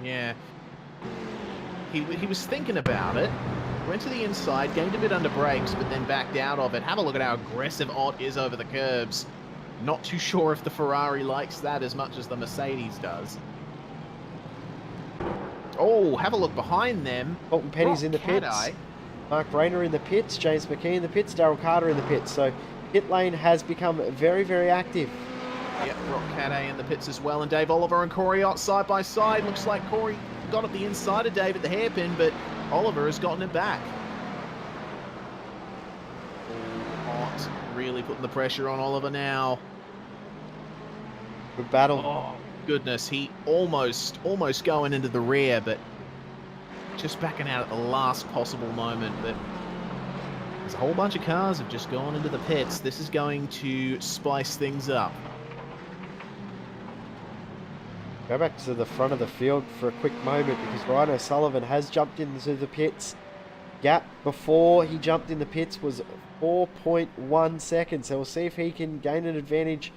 Yeah. He was thinking about it. Went to the inside, gained a bit under brakes, but then backed out of it. Have a look at how aggressive Ott is over the curbs. Not too sure if the Ferrari likes that as much as the Mercedes does. Oh, have a look behind them. Colton Penny's in the pits. Mark Rayner in the pits. James McKee in the pits. Daryl Carter in the pits. So pit lane has become very, very active. Yep, Rock Cadet in the pits as well. And Dave Oliver and Corey Ott side by side. Looks like Corey got at the inside of Dave at the hairpin, but Oliver has gotten it back. Ott really putting the pressure on Oliver now. Good battle. Oh, goodness. He almost going into the rear, but just backing out at the last possible moment. But there's a whole bunch of cars have just gone into the pits. This is going to spice things up. Go back to the front of the field for a quick moment because Ryan O'Sullivan has jumped into the pits. Gap before he jumped in the pits was 4.1 seconds. So we'll see if he can gain an advantage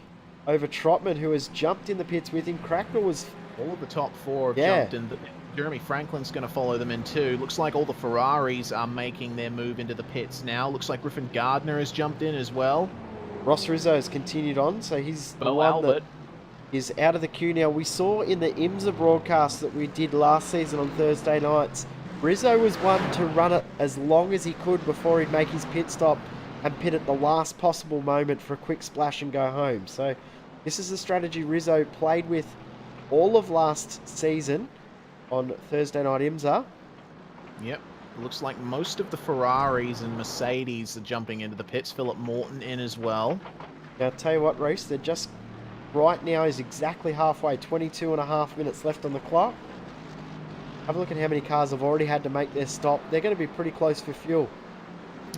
over Trotman, who has jumped in the pits with him. Cracknell was... All of the top four have jumped in. Jeremy Franklin's going to follow them in too. Looks like all the Ferraris are making their move into the pits now. Looks like Griffin Gardner has jumped in as well. Ross Rizzo has continued on, so he's the Bo one Albert that is out of the queue now. We saw in the IMSA broadcast that we did last season on Thursday nights, Rizzo was one to run it as long as he could before he'd make his pit stop and pit at the last possible moment for a quick splash and go home. So this is the strategy Rizzo played with all of last season on Thursday night IMSA. Yep. Looks like most of the Ferraris and Mercedes are jumping into the pits. Philip Morton in as well. Now, I'll tell you what, Reese, they're just right now is exactly halfway, 22.5 minutes left on the clock. Have a look at how many cars have already had to make their stop. They're going to be pretty close for fuel.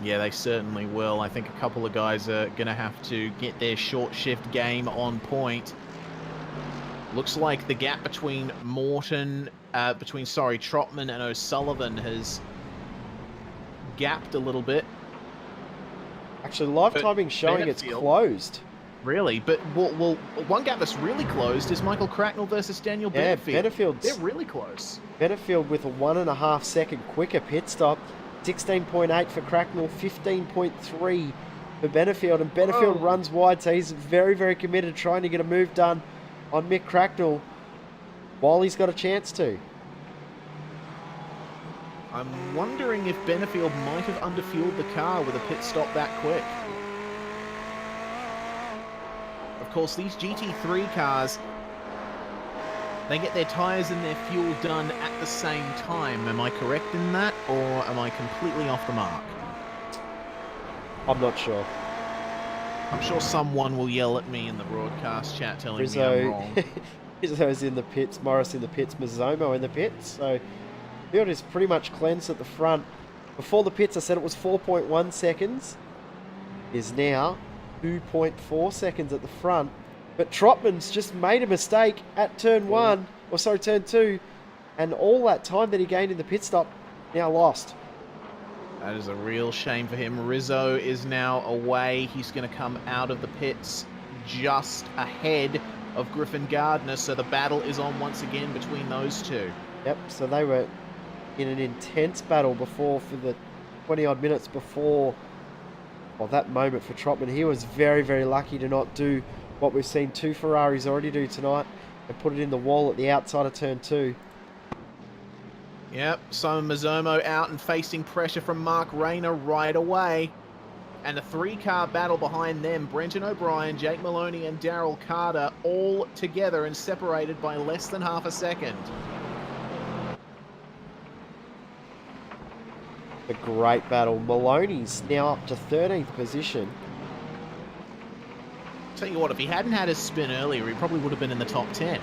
Yeah, they certainly will. I think a couple of guys are going to have to get their short shift game on point. Looks like the gap between Trotman and O'Sullivan has gapped a little bit. Actually, live timing's showing it's closed. Really? But well, one gap that's really closed is Michael Cracknell versus Daniel Benefield. They're really close. Benefield with a 1.5 second quicker pit stop. 16.8 for Cracknell, 15.3 for Benefield. And Benefield runs wide, so he's very, very committed trying to get a move done on Mick Cracknell while he's got a chance to. I'm wondering if Benefield might have underfueled the car with a pit stop that quick. Of course, these GT3 cars, they get their tyres and their fuel done at the same time. Am I correct in that, or am I completely off the mark? I'm not sure. I'm sure someone will yell at me in the broadcast chat telling me I'm wrong. Rizzo's in the pits, Morris in the pits, Mazzomo in the pits. So, field is pretty much cleansed at the front. Before the pits, I said it was 4.1 seconds. It is now 2.4 seconds at the front. But Trotman's just made a mistake at turn 1, or sorry, turn 2, and all that time that he gained in the pit stop, now lost. That is a real shame for him. Rizzo is now away. He's going to come out of the pits just ahead of Griffin Gardner, so the battle is on once again between those two. Yep, so they were in an intense battle before for the 20-odd minutes before, well, that moment for Trotman. He was very, very lucky to not do what we've seen 2 Ferraris already do tonight and put it in the wall at the outside of turn 2. Yep, Simon Mazzomo out and facing pressure from Mark Rayner right away. And a 3-car battle behind them. Brenton O'Brien, Jake Maloney and Daryl Carter all together and separated by less than half a second. A great battle. Maloney's now up to 13th position. Tell you what, if he hadn't had his spin earlier, he probably would have been in the top 10.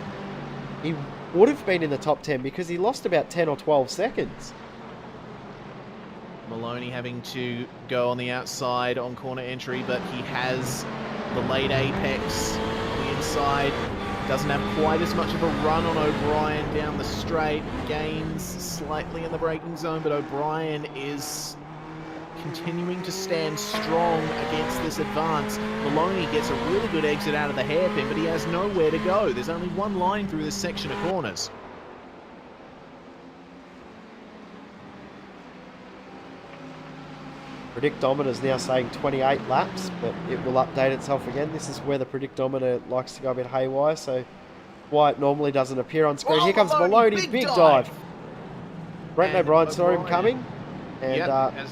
He would have been in the top 10 because he lost about 10 or 12 seconds. Maloney having to go on the outside on corner entry, but he has the late apex on the inside. Doesn't have quite as much of a run on O'Brien down the straight. Gains slightly in the braking zone, but O'Brien is continuing to stand strong against this advance. Maloney gets a really good exit out of the hairpin, but he has nowhere to go. There's only one line through this section of corners. Predictometer is now saying 28 laps, but it will update itself again. This is where the predictometer likes to go a bit haywire, so why it normally doesn't appear on screen. Here comes Maloney, big dive. Brent O'Brien saw him coming, and I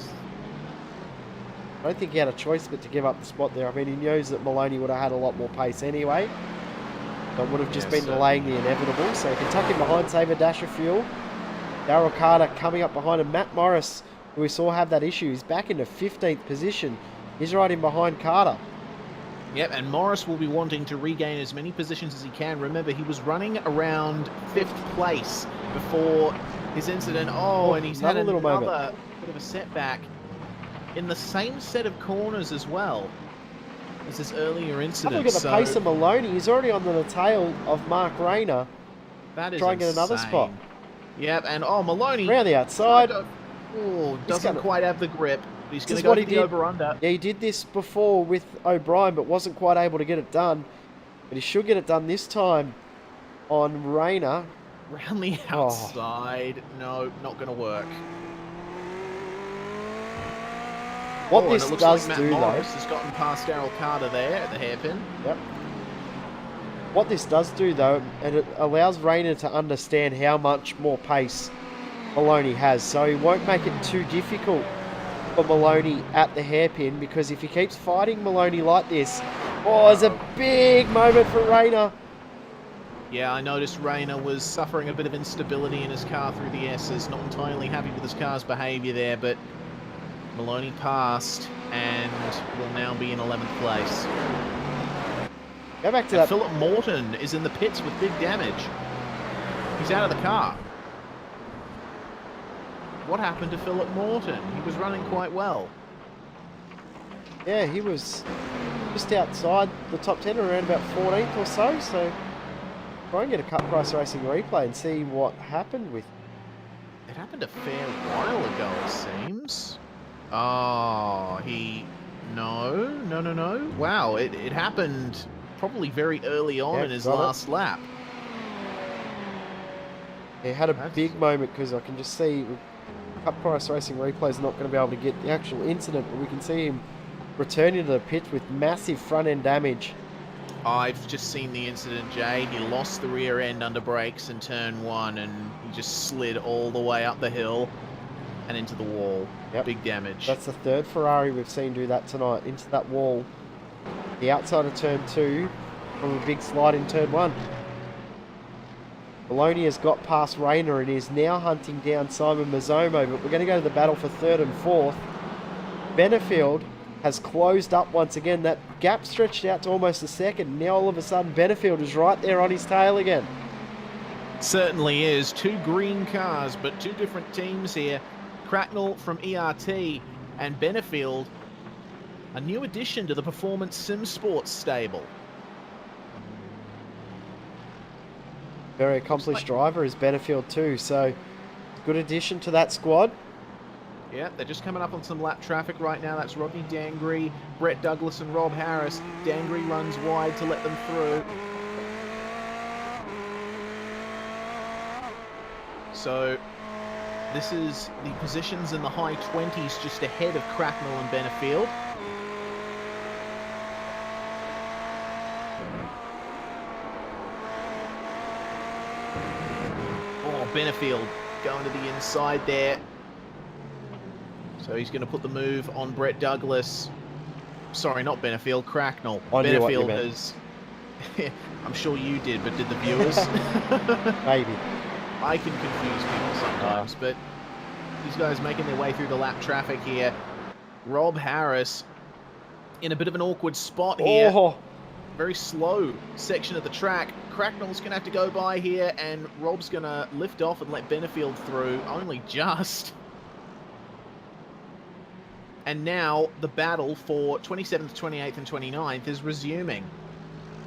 don't think he had a choice but to give up the spot there. I mean, he knows that Maloney would have had a lot more pace anyway, but would have just been delaying the inevitable, so he can tuck him behind, save a dash of fuel. Daryl Carter coming up behind him. Matt Morris, who we saw have that issue, is back into 15th position. He's right in behind Carter. Yep, and Morris will be wanting to regain as many positions as he can. Remember, he was running around 5th place before his incident. And he's had another bit of a setback in the same set of corners as well as this earlier incident. Look at the pace of Maloney. He's already on the tail of Mark Rayner. That is try and get another spot. Yep, and Maloney around the outside. Doesn't quite have the grip. He's going to go for the over-under. Yeah, he did this before with O'Brien, but wasn't quite able to get it done. But he should get it done this time on Rayner. Round the outside. No, not going to work. What this does do, though... Morris has gotten past Daryl Carter there at the hairpin. Yep. What this does do, though, it allows Rayner to understand how much more pace Maloney has. So he won't make it too difficult for Maloney at the hairpin, because if he keeps fighting Maloney like this... it's a big moment for Rayner. Yeah, I noticed Rayner was suffering a bit of instability in his car through the S's. Not entirely happy with his car's behaviour there, but Maloney passed and will now be in 11th place. Go back to that. Philip Morton is in the pits with big damage. He's out of the car. What happened to Philip Morton? He was running quite well. Yeah, he was just outside the top 10, around about 14th or so. So try and get a Cut Price Racing replay and see what happened with. It happened a fair while ago, it seems. No. Wow, it happened probably very early on in his last lap. He had a big moment, because I can just see Cut Price Racing replay is not going to be able to get the actual incident, but we can see him returning to the pit with massive front end damage. I've just seen the incident, Jay. He lost the rear end under brakes in turn 1, and he just slid all the way up the hill and into the wall. Yep. Big damage. That's the 3rd Ferrari we've seen do that tonight, into that wall. The outside of turn 2 from a big slide in turn 1. Maloney has got past Rayner and is now hunting down Simon Mazzomo, but we're going to go to the battle for 3rd and 4th. Benefield has closed up once again. That gap stretched out to almost a second. Now all of a sudden Benefield is right there on his tail again. Certainly is. 2 green cars, but 2 different teams here. Cracknell from ERT and Benefield, a new addition to the Performance Sim Sports stable. Very accomplished driver is Benefield too, so good addition to that squad. Yeah, they're just coming up on some lap traffic right now. That's Rodney Dangry, Brett Douglas, and Rob Harris. Dangry runs wide to let them through. So this is the positions in the high 20s just ahead of Cracknell and Benefield. Oh, Benefield going to the inside there. So he's going to put the move on Brett Douglas. Sorry, not Benefield, Cracknell. Benefield has... I'm sure you did, but did the viewers? Maybe. I can confuse people sometimes, but these guys making their way through the lap traffic here. Rob Harris in a bit of an awkward spot here. Oh. Very slow section of the track. Cracknell's going to have to go by here, and Rob's going to lift off and let Benefield through, only just. And now the battle for 27th, 28th, and 29th is resuming.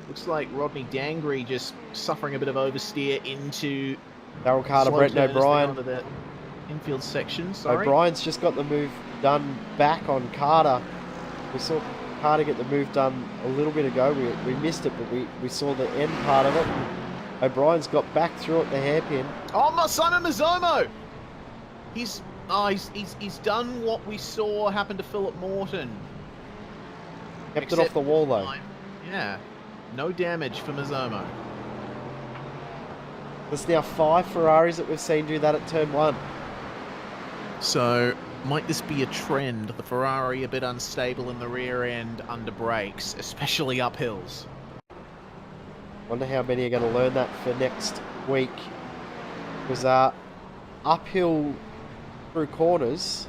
Looks like Rodney Dangry just suffering a bit of oversteer into Darryl Carter, Brett O'Brien. Onto the infield section, sorry. O'Brien's just got the move done back on Carter. We saw Carter get the move done a little bit ago. We missed it, but we saw the end part of it. O'Brien's got back through at the hairpin. Oh, Simon Mazzomo! He's done what we saw happen to Philip Morton. Kept it off the wall, though. Yeah. No damage for Mazzomo. There's now 5 Ferraris that we've seen do that at turn 1. So, might this be a trend? The Ferrari a bit unstable in the rear end under brakes, especially up hills. Wonder how many are going to learn that for next week. Because uphill through corners,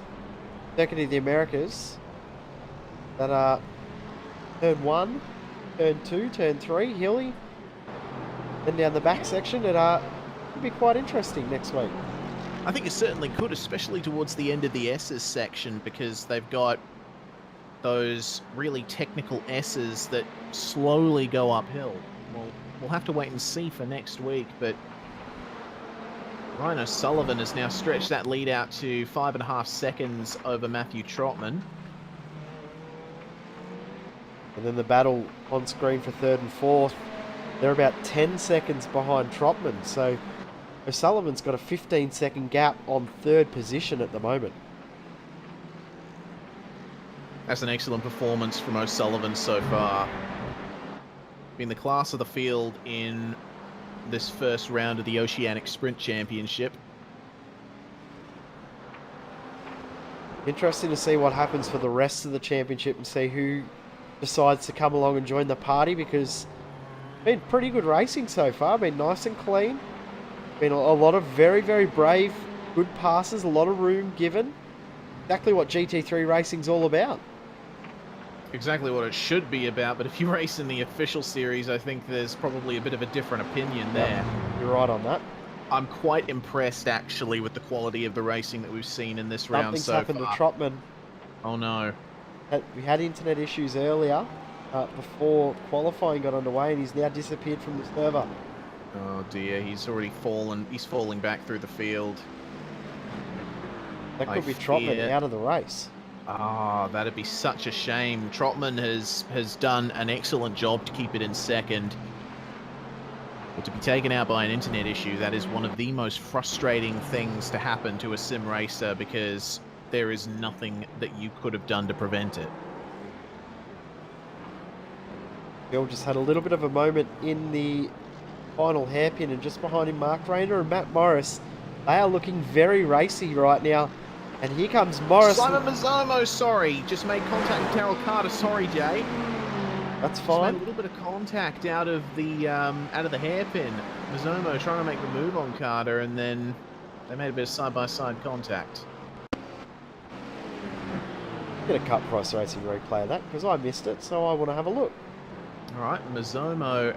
Circuit of the Americas, that are turn 1, turn 2, turn 3, hilly, and down the back section, it could be quite interesting next week. I think it certainly could, especially towards the end of the S's section, because they've got those really technical S's that slowly go uphill. We'll have to wait and see for next week, but Ryan O'Sullivan has now stretched that lead out to 5.5 seconds over Matthew Trotman. And then the battle on screen for 3rd and 4th. They're about 10 seconds behind Trotman, so O'Sullivan's got a 15-second gap on 3rd position at the moment. That's an excellent performance from O'Sullivan so far. Been the class of the field in this first round of the Oceanic Sprint Championship. Interesting to see what happens for the rest of the championship and see who decides to come along and join the party, because it's been pretty good racing so far. Been nice and clean. Been a lot of very, very brave, good passes, a lot of room given. Exactly what GT3 racing's all about. Exactly what it should be about, but if you race in the official series, I think there's probably a bit of a different opinion there. Yep, you're right on that. I'm quite impressed, actually, with the quality of the racing that we've seen in this round so far. Something's happened to Trotman. Oh, no. We had internet issues earlier, before qualifying got underway, and he's now disappeared from the server. Oh, dear. He's already fallen. He's falling back through the field. That could be Trotman out of the race. Ah, that'd be such a shame. Trotman has done an excellent job to keep it in second. But to be taken out by an internet issue, that is one of the most frustrating things to happen to a sim racer, because there is nothing that you could have done to prevent it. Bill just had a little bit of a moment in the final hairpin, and just behind him, Mark Rayner and Matt Morris. They are looking very racy right now. And here comes Morris. Simon Mazzomo, sorry. Just made contact with Darryl Carter. Sorry, Jay. That's fine. Just made a little bit of contact out of the hairpin. Mazzomo trying to make the move on Carter, and then they made a bit of side-by-side contact. Get a Cup Price Racing replay of that, because I missed it, so I want to have a look. All right, Mazzomo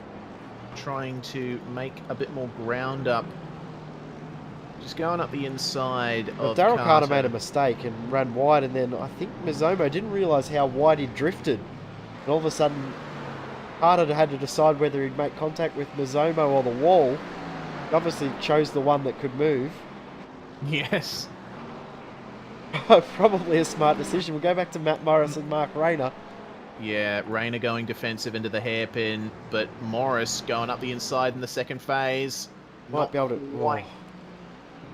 trying to make a bit more ground up. Just going up the inside of Darryl Carter made a mistake and ran wide, and then I think Mazzomo didn't realise how wide he drifted. And all of a sudden, Carter had to decide whether he'd make contact with Mazzomo or the wall. Obviously chose the one that could move. Yes. Probably a smart decision. We'll go back to Matt Morris and Mark Rayner. Yeah, Rayner going defensive into the hairpin, but Morris going up the inside in the second phase. Might be able to... quite.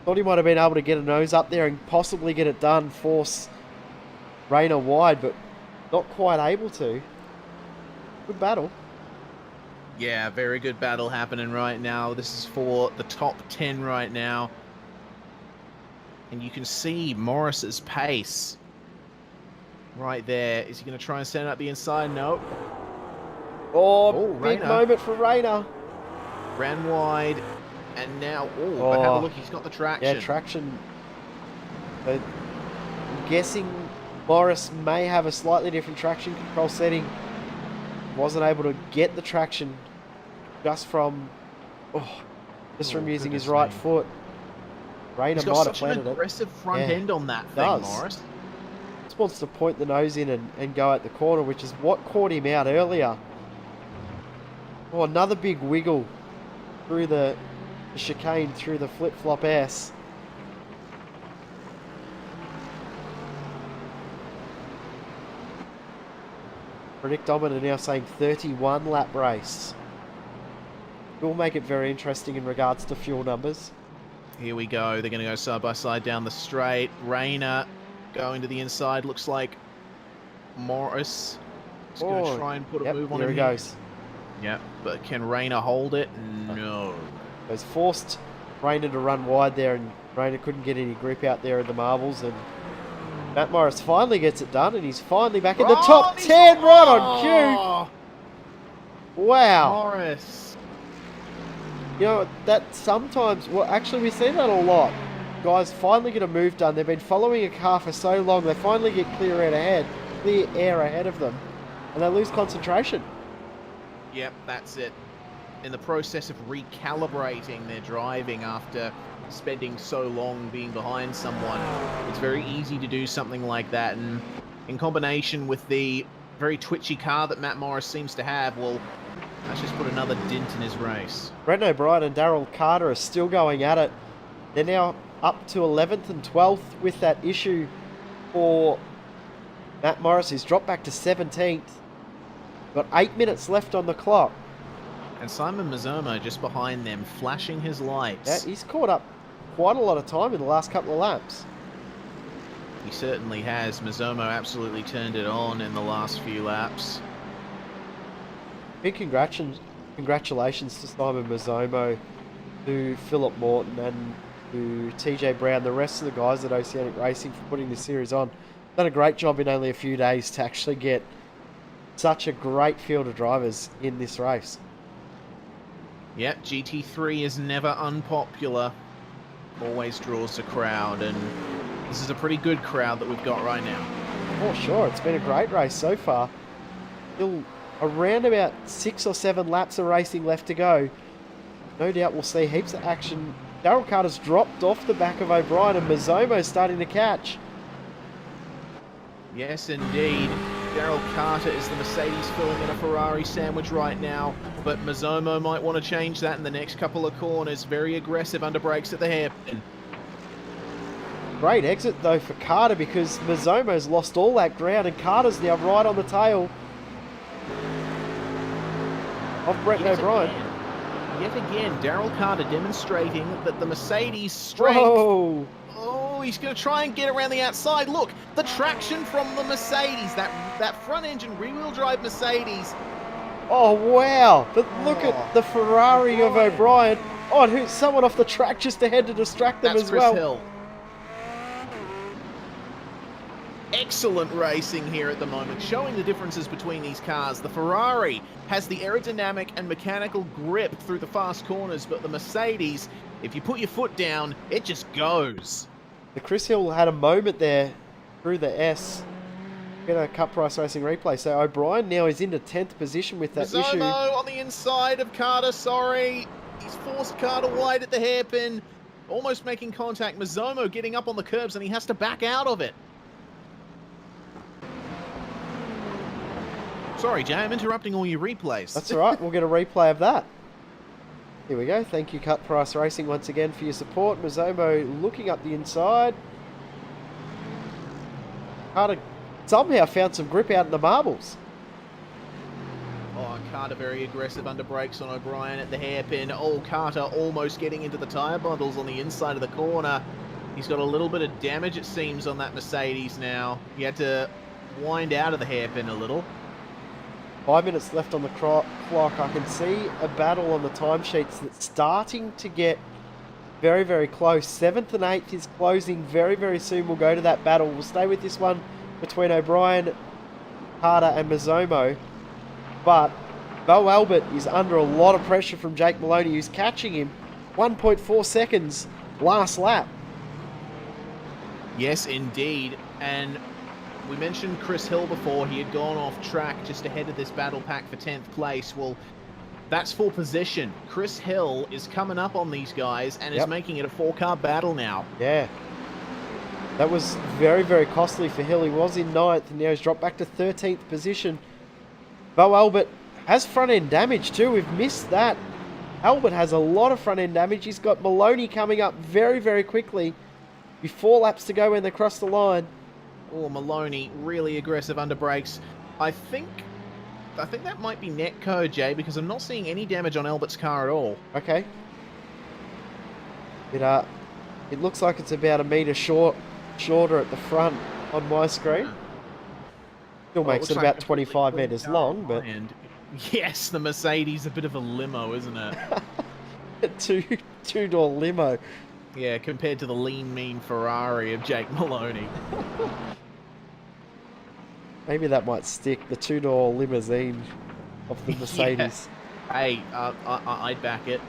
Thought he might have been able to get a nose up there and possibly get it done, force Rayner wide, but not quite able to. Good battle. Yeah, very good battle happening right now. This is for the top 10 right now. And you can see Morris's pace right there. Is he going to try and stand up the inside? No. Oh, big Rayner. moment for Rayner. Ran wide. And now, but have a look. He's got the traction. Yeah, traction. I'm guessing Morris may have a slightly different traction control setting. Wasn't able to get the traction just from using his right foot. Rayner might have planted it. He's got such an aggressive front end on that thing, Morris. Just wants to point the nose in and go at the corner, which is what caught him out earlier. Oh, another big wiggle through the chicane, through the flip-flop S. Predictometer now saying 31 lap race. It will make it very interesting in regards to fuel numbers. Here we go. They're going to go side by side down the straight. Rayner going to the inside. Looks like Morris is going to try and put a move on him. There he goes. Yep, but can Rayner hold it? No. He was forced Rayner to run wide there, and Rayner couldn't get any grip out there in the marbles, and Matt Morris finally gets it done, and he's finally back in the top 10 right on cue. Wow. Morris. You know, that sometimes, well, actually we see that a lot. Guys finally get a move done. They've been following a car for so long, they finally get clear air ahead of them, and they lose concentration. Yep, that's it. In the process of recalibrating their driving after spending so long being behind someone, it's very easy to do something like that, and in combination with the very twitchy car that Matt Morris seems to have, well, that's just put another dent in his race. Brendan O'Brien and Daryl Carter are still going at it. They're now up to 11th and 12th with that issue for Matt Morris, who's dropped back to 17th. Got 8 minutes left on the clock. And Simon Mazzomo just behind them, flashing his lights. Yeah, he's caught up quite a lot of time in the last couple of laps. He certainly has. Mazzomo absolutely turned it on in the last few laps. Big congratulations to Simon Mazzomo, to Philip Morton, and to TJ Brown, the rest of the guys at Oceanic Racing for putting this series on. Done a great job in only a few days to actually get such a great field of drivers in this race. Yep, GT3 is never unpopular. Always draws a crowd, and this is a pretty good crowd that we've got right now. Oh, sure. It's been a great race so far. Still around about 6 or 7 laps of racing left to go. No doubt we'll see heaps of action. Daryl Carter's dropped off the back of O'Brien, and Mazzomo's starting to catch. Yes, indeed. Daryl Carter is the Mercedes filling in a Ferrari sandwich right now, but Mazzomo might want to change that in the next couple of corners. Very aggressive under brakes at the hairpin. Great exit though for Carter, because Mazzomo's lost all that ground, and Carter's now right on the tail of Brett O'Brien. Yet again, Daryl Carter demonstrating that the Mercedes strength... Whoa. Oh, he's going to try and get around the outside. Look, the traction from the Mercedes, that front engine rear-wheel drive Mercedes. Oh, wow. But look at the Ferrari of O'Brien. Oh, and who's someone off the track just ahead to distract them as well. Chris Hill. Excellent racing here at the moment, showing the differences between these cars. The Ferrari has the aerodynamic and mechanical grip through the fast corners, but the Mercedes, if you put your foot down, it just goes. The Chris Hill had a moment there through the S. Get a Cup Price Racing replay. So O'Brien now is into 10th position with that issue. Mazzomo on the inside of Carter, sorry. He's forced Carter wide at the hairpin, almost making contact. Mazzomo getting up on the curbs, and he has to back out of it. Sorry, Jay, I'm interrupting all your replays. That's all right. We'll get a replay of that. Here we go. Thank you, Cut Price Racing, once again for your support. Mazomo looking up the inside. Carter somehow found some grip out in the marbles. Oh, Carter very aggressive under brakes on O'Brien at the hairpin. Oh, Carter almost getting into the tyre bundles on the inside of the corner. He's got a little bit of damage, it seems, on that Mercedes now. He had to wind out of the hairpin a little. 5 minutes left on the clock. I can see a battle on the timesheets that's starting to get very, very close. 7th and 8th is closing very, very soon. We'll go to that battle. We'll stay with this one between O'Brien, Carter and Mazomo. But Bo Albert is under a lot of pressure from Jake Maloney, who's catching him 1.4 seconds last lap. Yes, indeed. And we mentioned Chris Hill before. He had gone off track just ahead of this battle pack for 10th place. Well, that's for position. Chris Hill is coming up on these guys and is making it a 4-car battle now. Yeah. That was very, very costly for Hill. He was in 9th and now he's dropped back to 13th position. Bo Albert has front-end damage too. We've missed that. Albert has a lot of front-end damage. He's got Maloney coming up very, very quickly. Be 4 laps to go when they cross the line. Oh, Maloney, really aggressive under brakes. I think that might be netcode, Jay, because I'm not seeing any damage on Albert's car at all. Okay. It looks like it's about a metre shorter at the front on my screen. Still makes it about 25 metres long, but... And yes, the Mercedes, a bit of a limo, isn't it? A two-door limo. Yeah, compared to the lean, mean Ferrari of Jake Maloney. Maybe that might stick, the two-door limousine of the Mercedes. Yeah. Hey, I'd back it.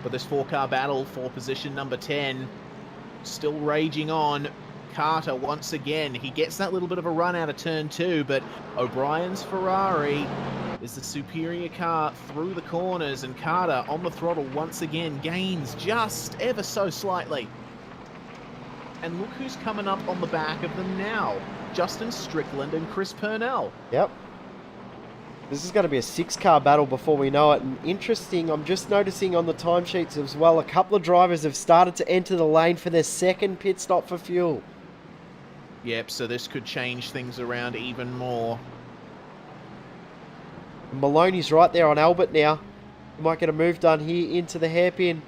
But this 4-car battle for position number 10, still raging on. Carter, once again, he gets that little bit of a run out of turn 2, but O'Brien's Ferrari is the superior car through the corners, and Carter on the throttle once again gains just ever so slightly. And look who's coming up on the back of them now. Justin Strickland and Chris Purnell. Yep. This is going to be a 6-car battle before we know it. And interesting, I'm just noticing on the timesheets as well, a couple of drivers have started to enter the lane for their second pit stop for fuel. Yep, so this could change things around even more. Maloney's right there on Albert now. He might get a move done here into the hairpin.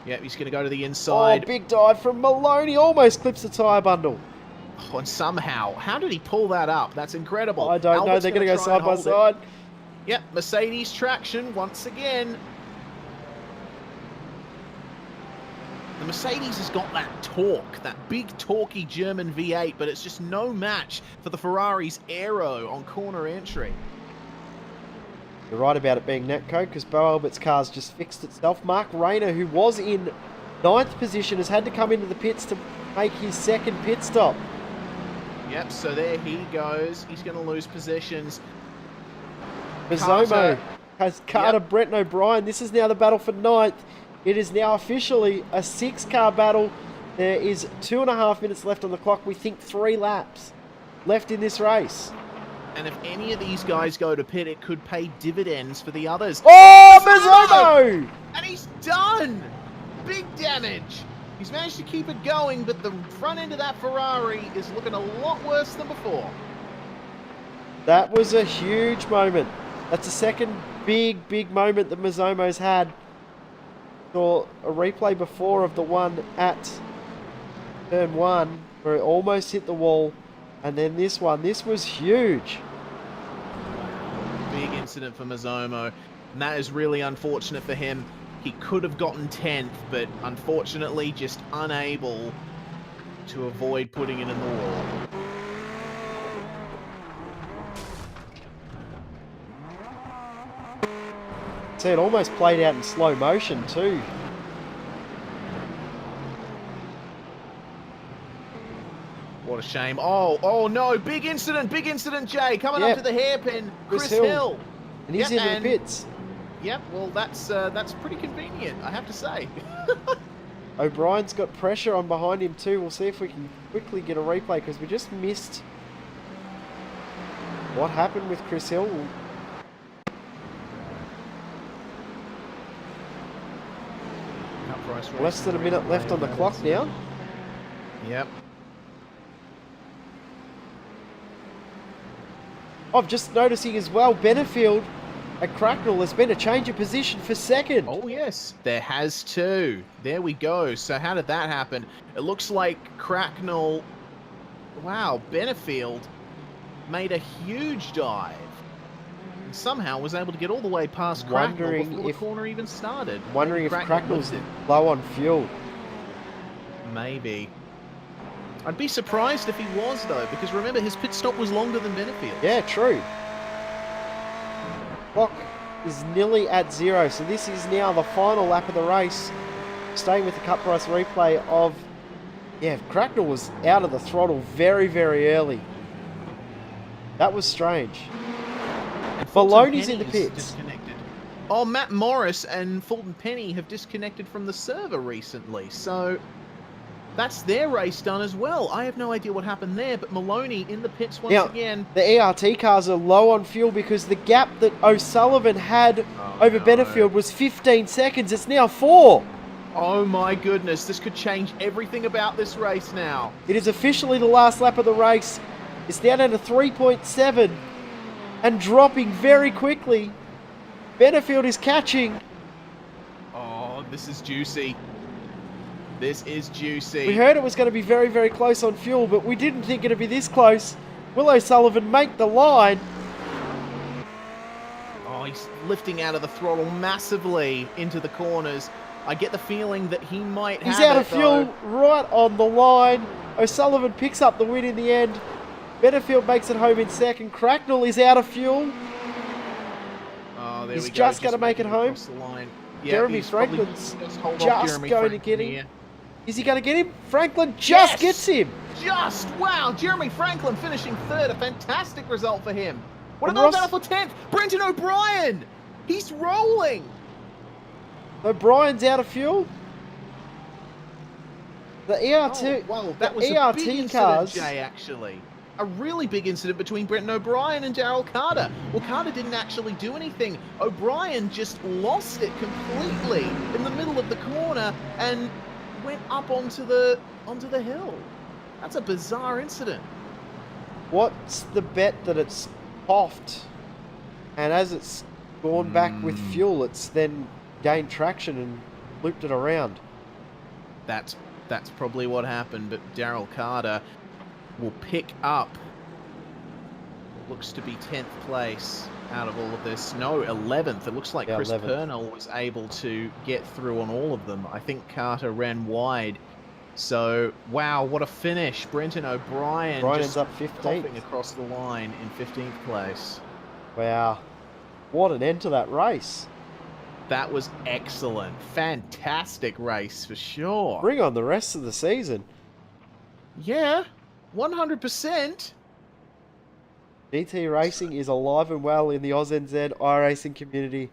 Yep, he's going to go to the inside. Oh, big dive from Maloney. Almost clips the tyre bundle. Oh, and somehow, how did he pull that up? That's incredible. I don't know. They're going to go side by side. Yep, Mercedes traction once again. The Mercedes has got that torque, that big torquey German V8, but it's just no match for the Ferrari's aero on corner entry. You're right about it being netcode because Bo Albert's car's just fixed itself. Mark Rayner, who was in 9th position, has had to come into the pits to make his second pit stop. Yep, so there he goes. He's going to lose positions. Mazomo has Carter, Brett and O'Brien. This is now the battle for 9th. It is now officially a 6-car battle. There is 2.5 minutes left on the clock. We think 3 laps left in this race. And if any of these guys go to pit, it could pay dividends for the others. Oh, Mazomo! And he's done! Big damage. He's managed to keep it going, but the front end of that Ferrari is looking a lot worse than before. That was a huge moment. That's the second big moment that Mazomo's had. Saw a replay before of the one at turn 1 where it almost hit the wall. And then this one. This was huge. Big incident for Mazomo. And that is really unfortunate for him. He could have gotten 10th, but unfortunately just unable to avoid putting it in the wall. See, it almost played out in slow motion too. What a shame. Oh no, big incident, Jay. Coming up to the hairpin, Chris Hill. And he's into the pits. Yep, well, that's pretty convenient, I have to say. O'Brien's got pressure on behind him too. We'll see if we can quickly get a replay because we just missed what happened with Chris Hill. price race. Less than a minute left on the clock now. Yep. I'm just noticing as well, Benefield and Cracknell, there's been a change of position for second. Oh, yes, there has too. There we go. So how did that happen? It looks like Cracknell, wow, Benefield made a huge dive. And somehow was able to get all the way past Cracknell before the corner even started. Wondering if Cracknell's low on fuel. Maybe. I'd be surprised if he was, though, because remember, his pit stop was longer than Benefield. Yeah, true. Clock is nearly at 0, so this is now the final lap of the race. Staying with the cut price replay of, yeah, Cracknell was out of the throttle very, very early. That was strange. Maloney's in the pits. Disconnected. Oh, Matt Morris and Fulton Penny have disconnected from the server recently, so that's their race done as well. I have no idea what happened there, but Maloney in the pits once again. The ERT cars are low on fuel because the gap that O'Sullivan had over Benefield was 15 seconds. It's now 4. Oh my goodness, this could change everything about this race now. It is officially the last lap of the race. It's down to 3.7 and dropping very quickly. Benefield is catching. Oh, this is juicy. This is juicy. We heard it was going to be very, very close on fuel, but we didn't think it'd be this close. Will O'Sullivan make the line? Oh, he's lifting out of the throttle massively into the corners. I get the feeling that he might have He's out of fuel right on the line. O'Sullivan picks up the win in the end. Benefield makes it home in second. Cracknell is out of fuel. Oh, there he's we go. Just going to make it home. The line. Yep, Jeremy Franklin's just going to get him. Here. Is he going to get him? Franklin just gets him. Just, wow, Jeremy Franklin finishing third. A fantastic result for him. What about that for 10th? Brenton O'Brien. He's rolling. O'Brien's out of fuel. The ERT, that was ERT a big incident, cars. Jay, actually. A really big incident between Brenton O'Brien and Daryl Carter. Well, Carter didn't actually do anything. O'Brien just lost it completely in the middle of the corner and went up onto the hill. That's a bizarre incident. What's the bet that it's puffed, and as it's gone back with fuel, it's then gained traction and looped it around? That's probably what happened, but Daryl Carter will pick up what looks to be 10th place out of all of this. No, 11th. It looks like Chris 11th. Purnell was able to get through on all of them. I think Carter ran wide. So, wow, what a finish. Brenton O'Brien Brian's just up 15th. popping across the line in 15th place. Wow. What an end to that race. That was excellent. Fantastic race for sure. Bring on the rest of the season. Yeah, 100%. GT Racing is alive and well in the AusNZ iRacing community.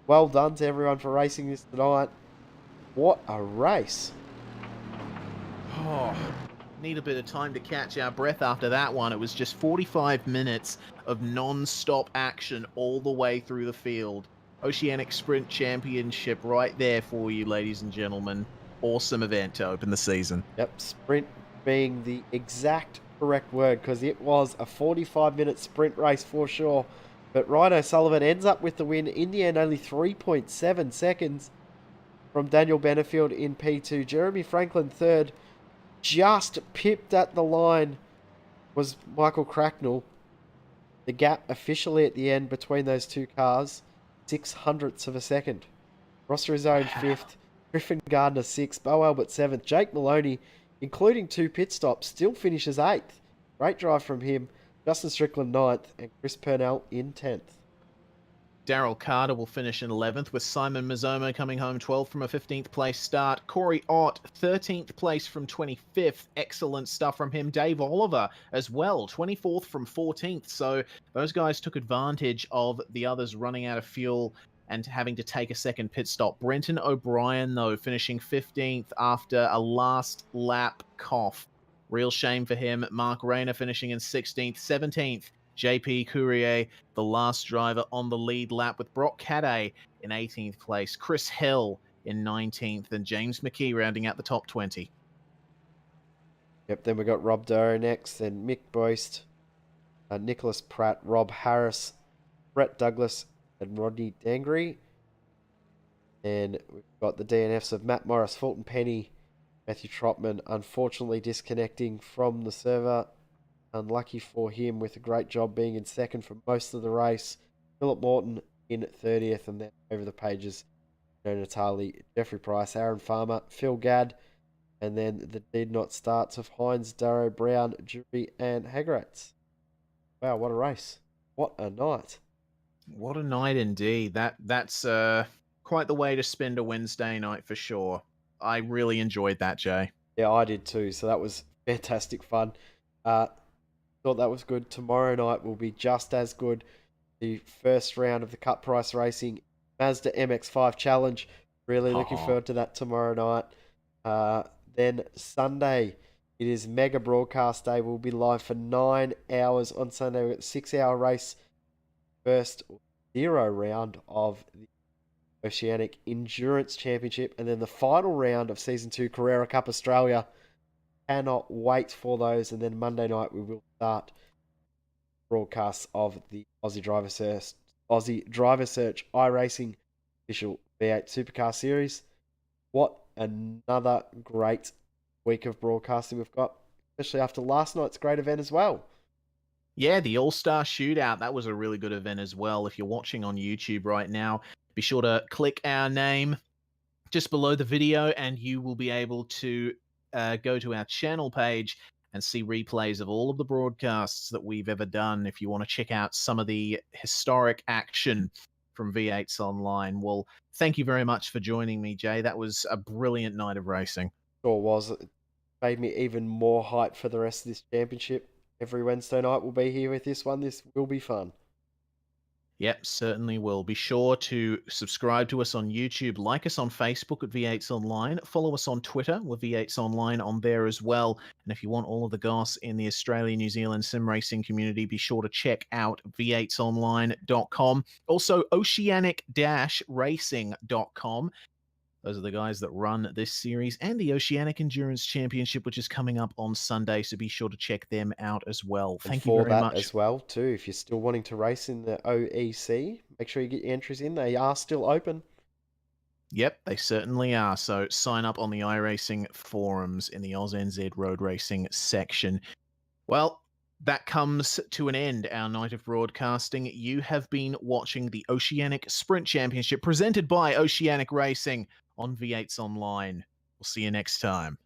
Well done to everyone for racing this tonight. What a race. Oh, need a bit of time to catch our breath after that one. It was just 45 minutes of non-stop action all the way through the field. Oceanic Sprint Championship right there for you, ladies and gentlemen. Awesome event to open the season. Yep, sprint being the exact correct word, because it was a 45-minute sprint race for sure. But Ryan O'Sullivan ends up with the win. In the end, only 3.7 seconds from Daniel Benefield in P2. Jeremy Franklin third. Just pipped at the line was Michael Cracknell. The gap officially at the end between those two cars, 0.06 of a second. Ross Rizzo in 5th. Griffin Gardner 6th. Bo Albert 7th. Jake Maloney, including 2 pit stops, still finishes 8th. Great drive from him. Justin Strickland 9th. And Chris Purnell in 10th. Daryl Carter will finish in 11th, with Simon Mazzomo coming home 12th from a 15th place start. Corey Ott, 13th place from 25th. Excellent stuff from him. Dave Oliver as well, 24th from 14th. So those guys took advantage of the others running out of fuel and having to take a second pit stop. Brenton O'Brien, though, finishing 15th after a last lap cough. Real shame for him. Mark Rayner finishing in 16th. 17th, JP Courier, the last driver on the lead lap, with Brock Cadday in 18th place. Chris Hill in 19th, and James McKee rounding out the top 20. Yep, then we got Rob Doe next, then Mick Boyst, Nicholas Pratt, Rob Harris, Brett Douglas, and Rodney Dangry. And we've got the DNFs of Matt Morris, Fulton Penny, Matthew Trotman, unfortunately disconnecting from the server. Unlucky for him, with a great job being in second for most of the race. Philip Morton in 30th, and then over the pages, Joe Natali, Jeffrey Price, Aaron Farmer, Phil Gadd, and then the did not starts of Hines, Darrow, Brown, Jury, and Hagratz. Wow, what a race. What a night. What a night indeed. That's quite the way to spend a Wednesday night for sure. I really enjoyed that, Jay. Yeah, I did too. So that was fantastic fun. Thought that was good. Tomorrow night will be just as good. The first round of the Cut Price Racing Mazda MX-5 Challenge. Really looking forward to that tomorrow night. Then Sunday, it is Mega Broadcast Day. We'll be live for 9 hours on Sunday. We've got a 6-hour race. First 0 round of the Oceanic Endurance Championship, and then the final round of Season 2 Carrera Cup Australia. Cannot wait for those. And then Monday night we will start broadcasts of the Aussie Driver Search iRacing official V8 Supercar Series. What another great week of broadcasting we've got, especially after last night's great event as well. Yeah, the All-Star Shootout, that was a really good event as well. If you're watching on YouTube right now, be sure to click our name just below the video, and you will be able to go to our channel page and see replays of all of the broadcasts that we've ever done if you want to check out some of the historic action from V8s Online. Well, thank you very much for joining me, Jay. That was a brilliant night of racing. Sure was. It made me even more hyped for the rest of this championship. Every Wednesday night we'll be here with this one. This will be fun. Yep, certainly will. Be sure to subscribe to us on YouTube, like us on Facebook at V8s Online, follow us on Twitter with V8s Online on there as well. And if you want all of the goss in the Australia, New Zealand sim racing community, be sure to check out v8sonline.com. Also, oceanic-racing.com. Those are the guys that run this series and the Oceanic Endurance Championship, which is coming up on Sunday. So be sure to check them out as well. Thank you very much. As well, too, if you're still wanting to race in the OEC, make sure you get your entries in. They are still open. Yep, they certainly are. So sign up on the iRacing forums in the AusNZ Road Racing section. Well, that comes to an end, our night of broadcasting. You have been watching the Oceanic Sprint Championship presented by Oceanic Racing on V8s Online. We'll see you next time.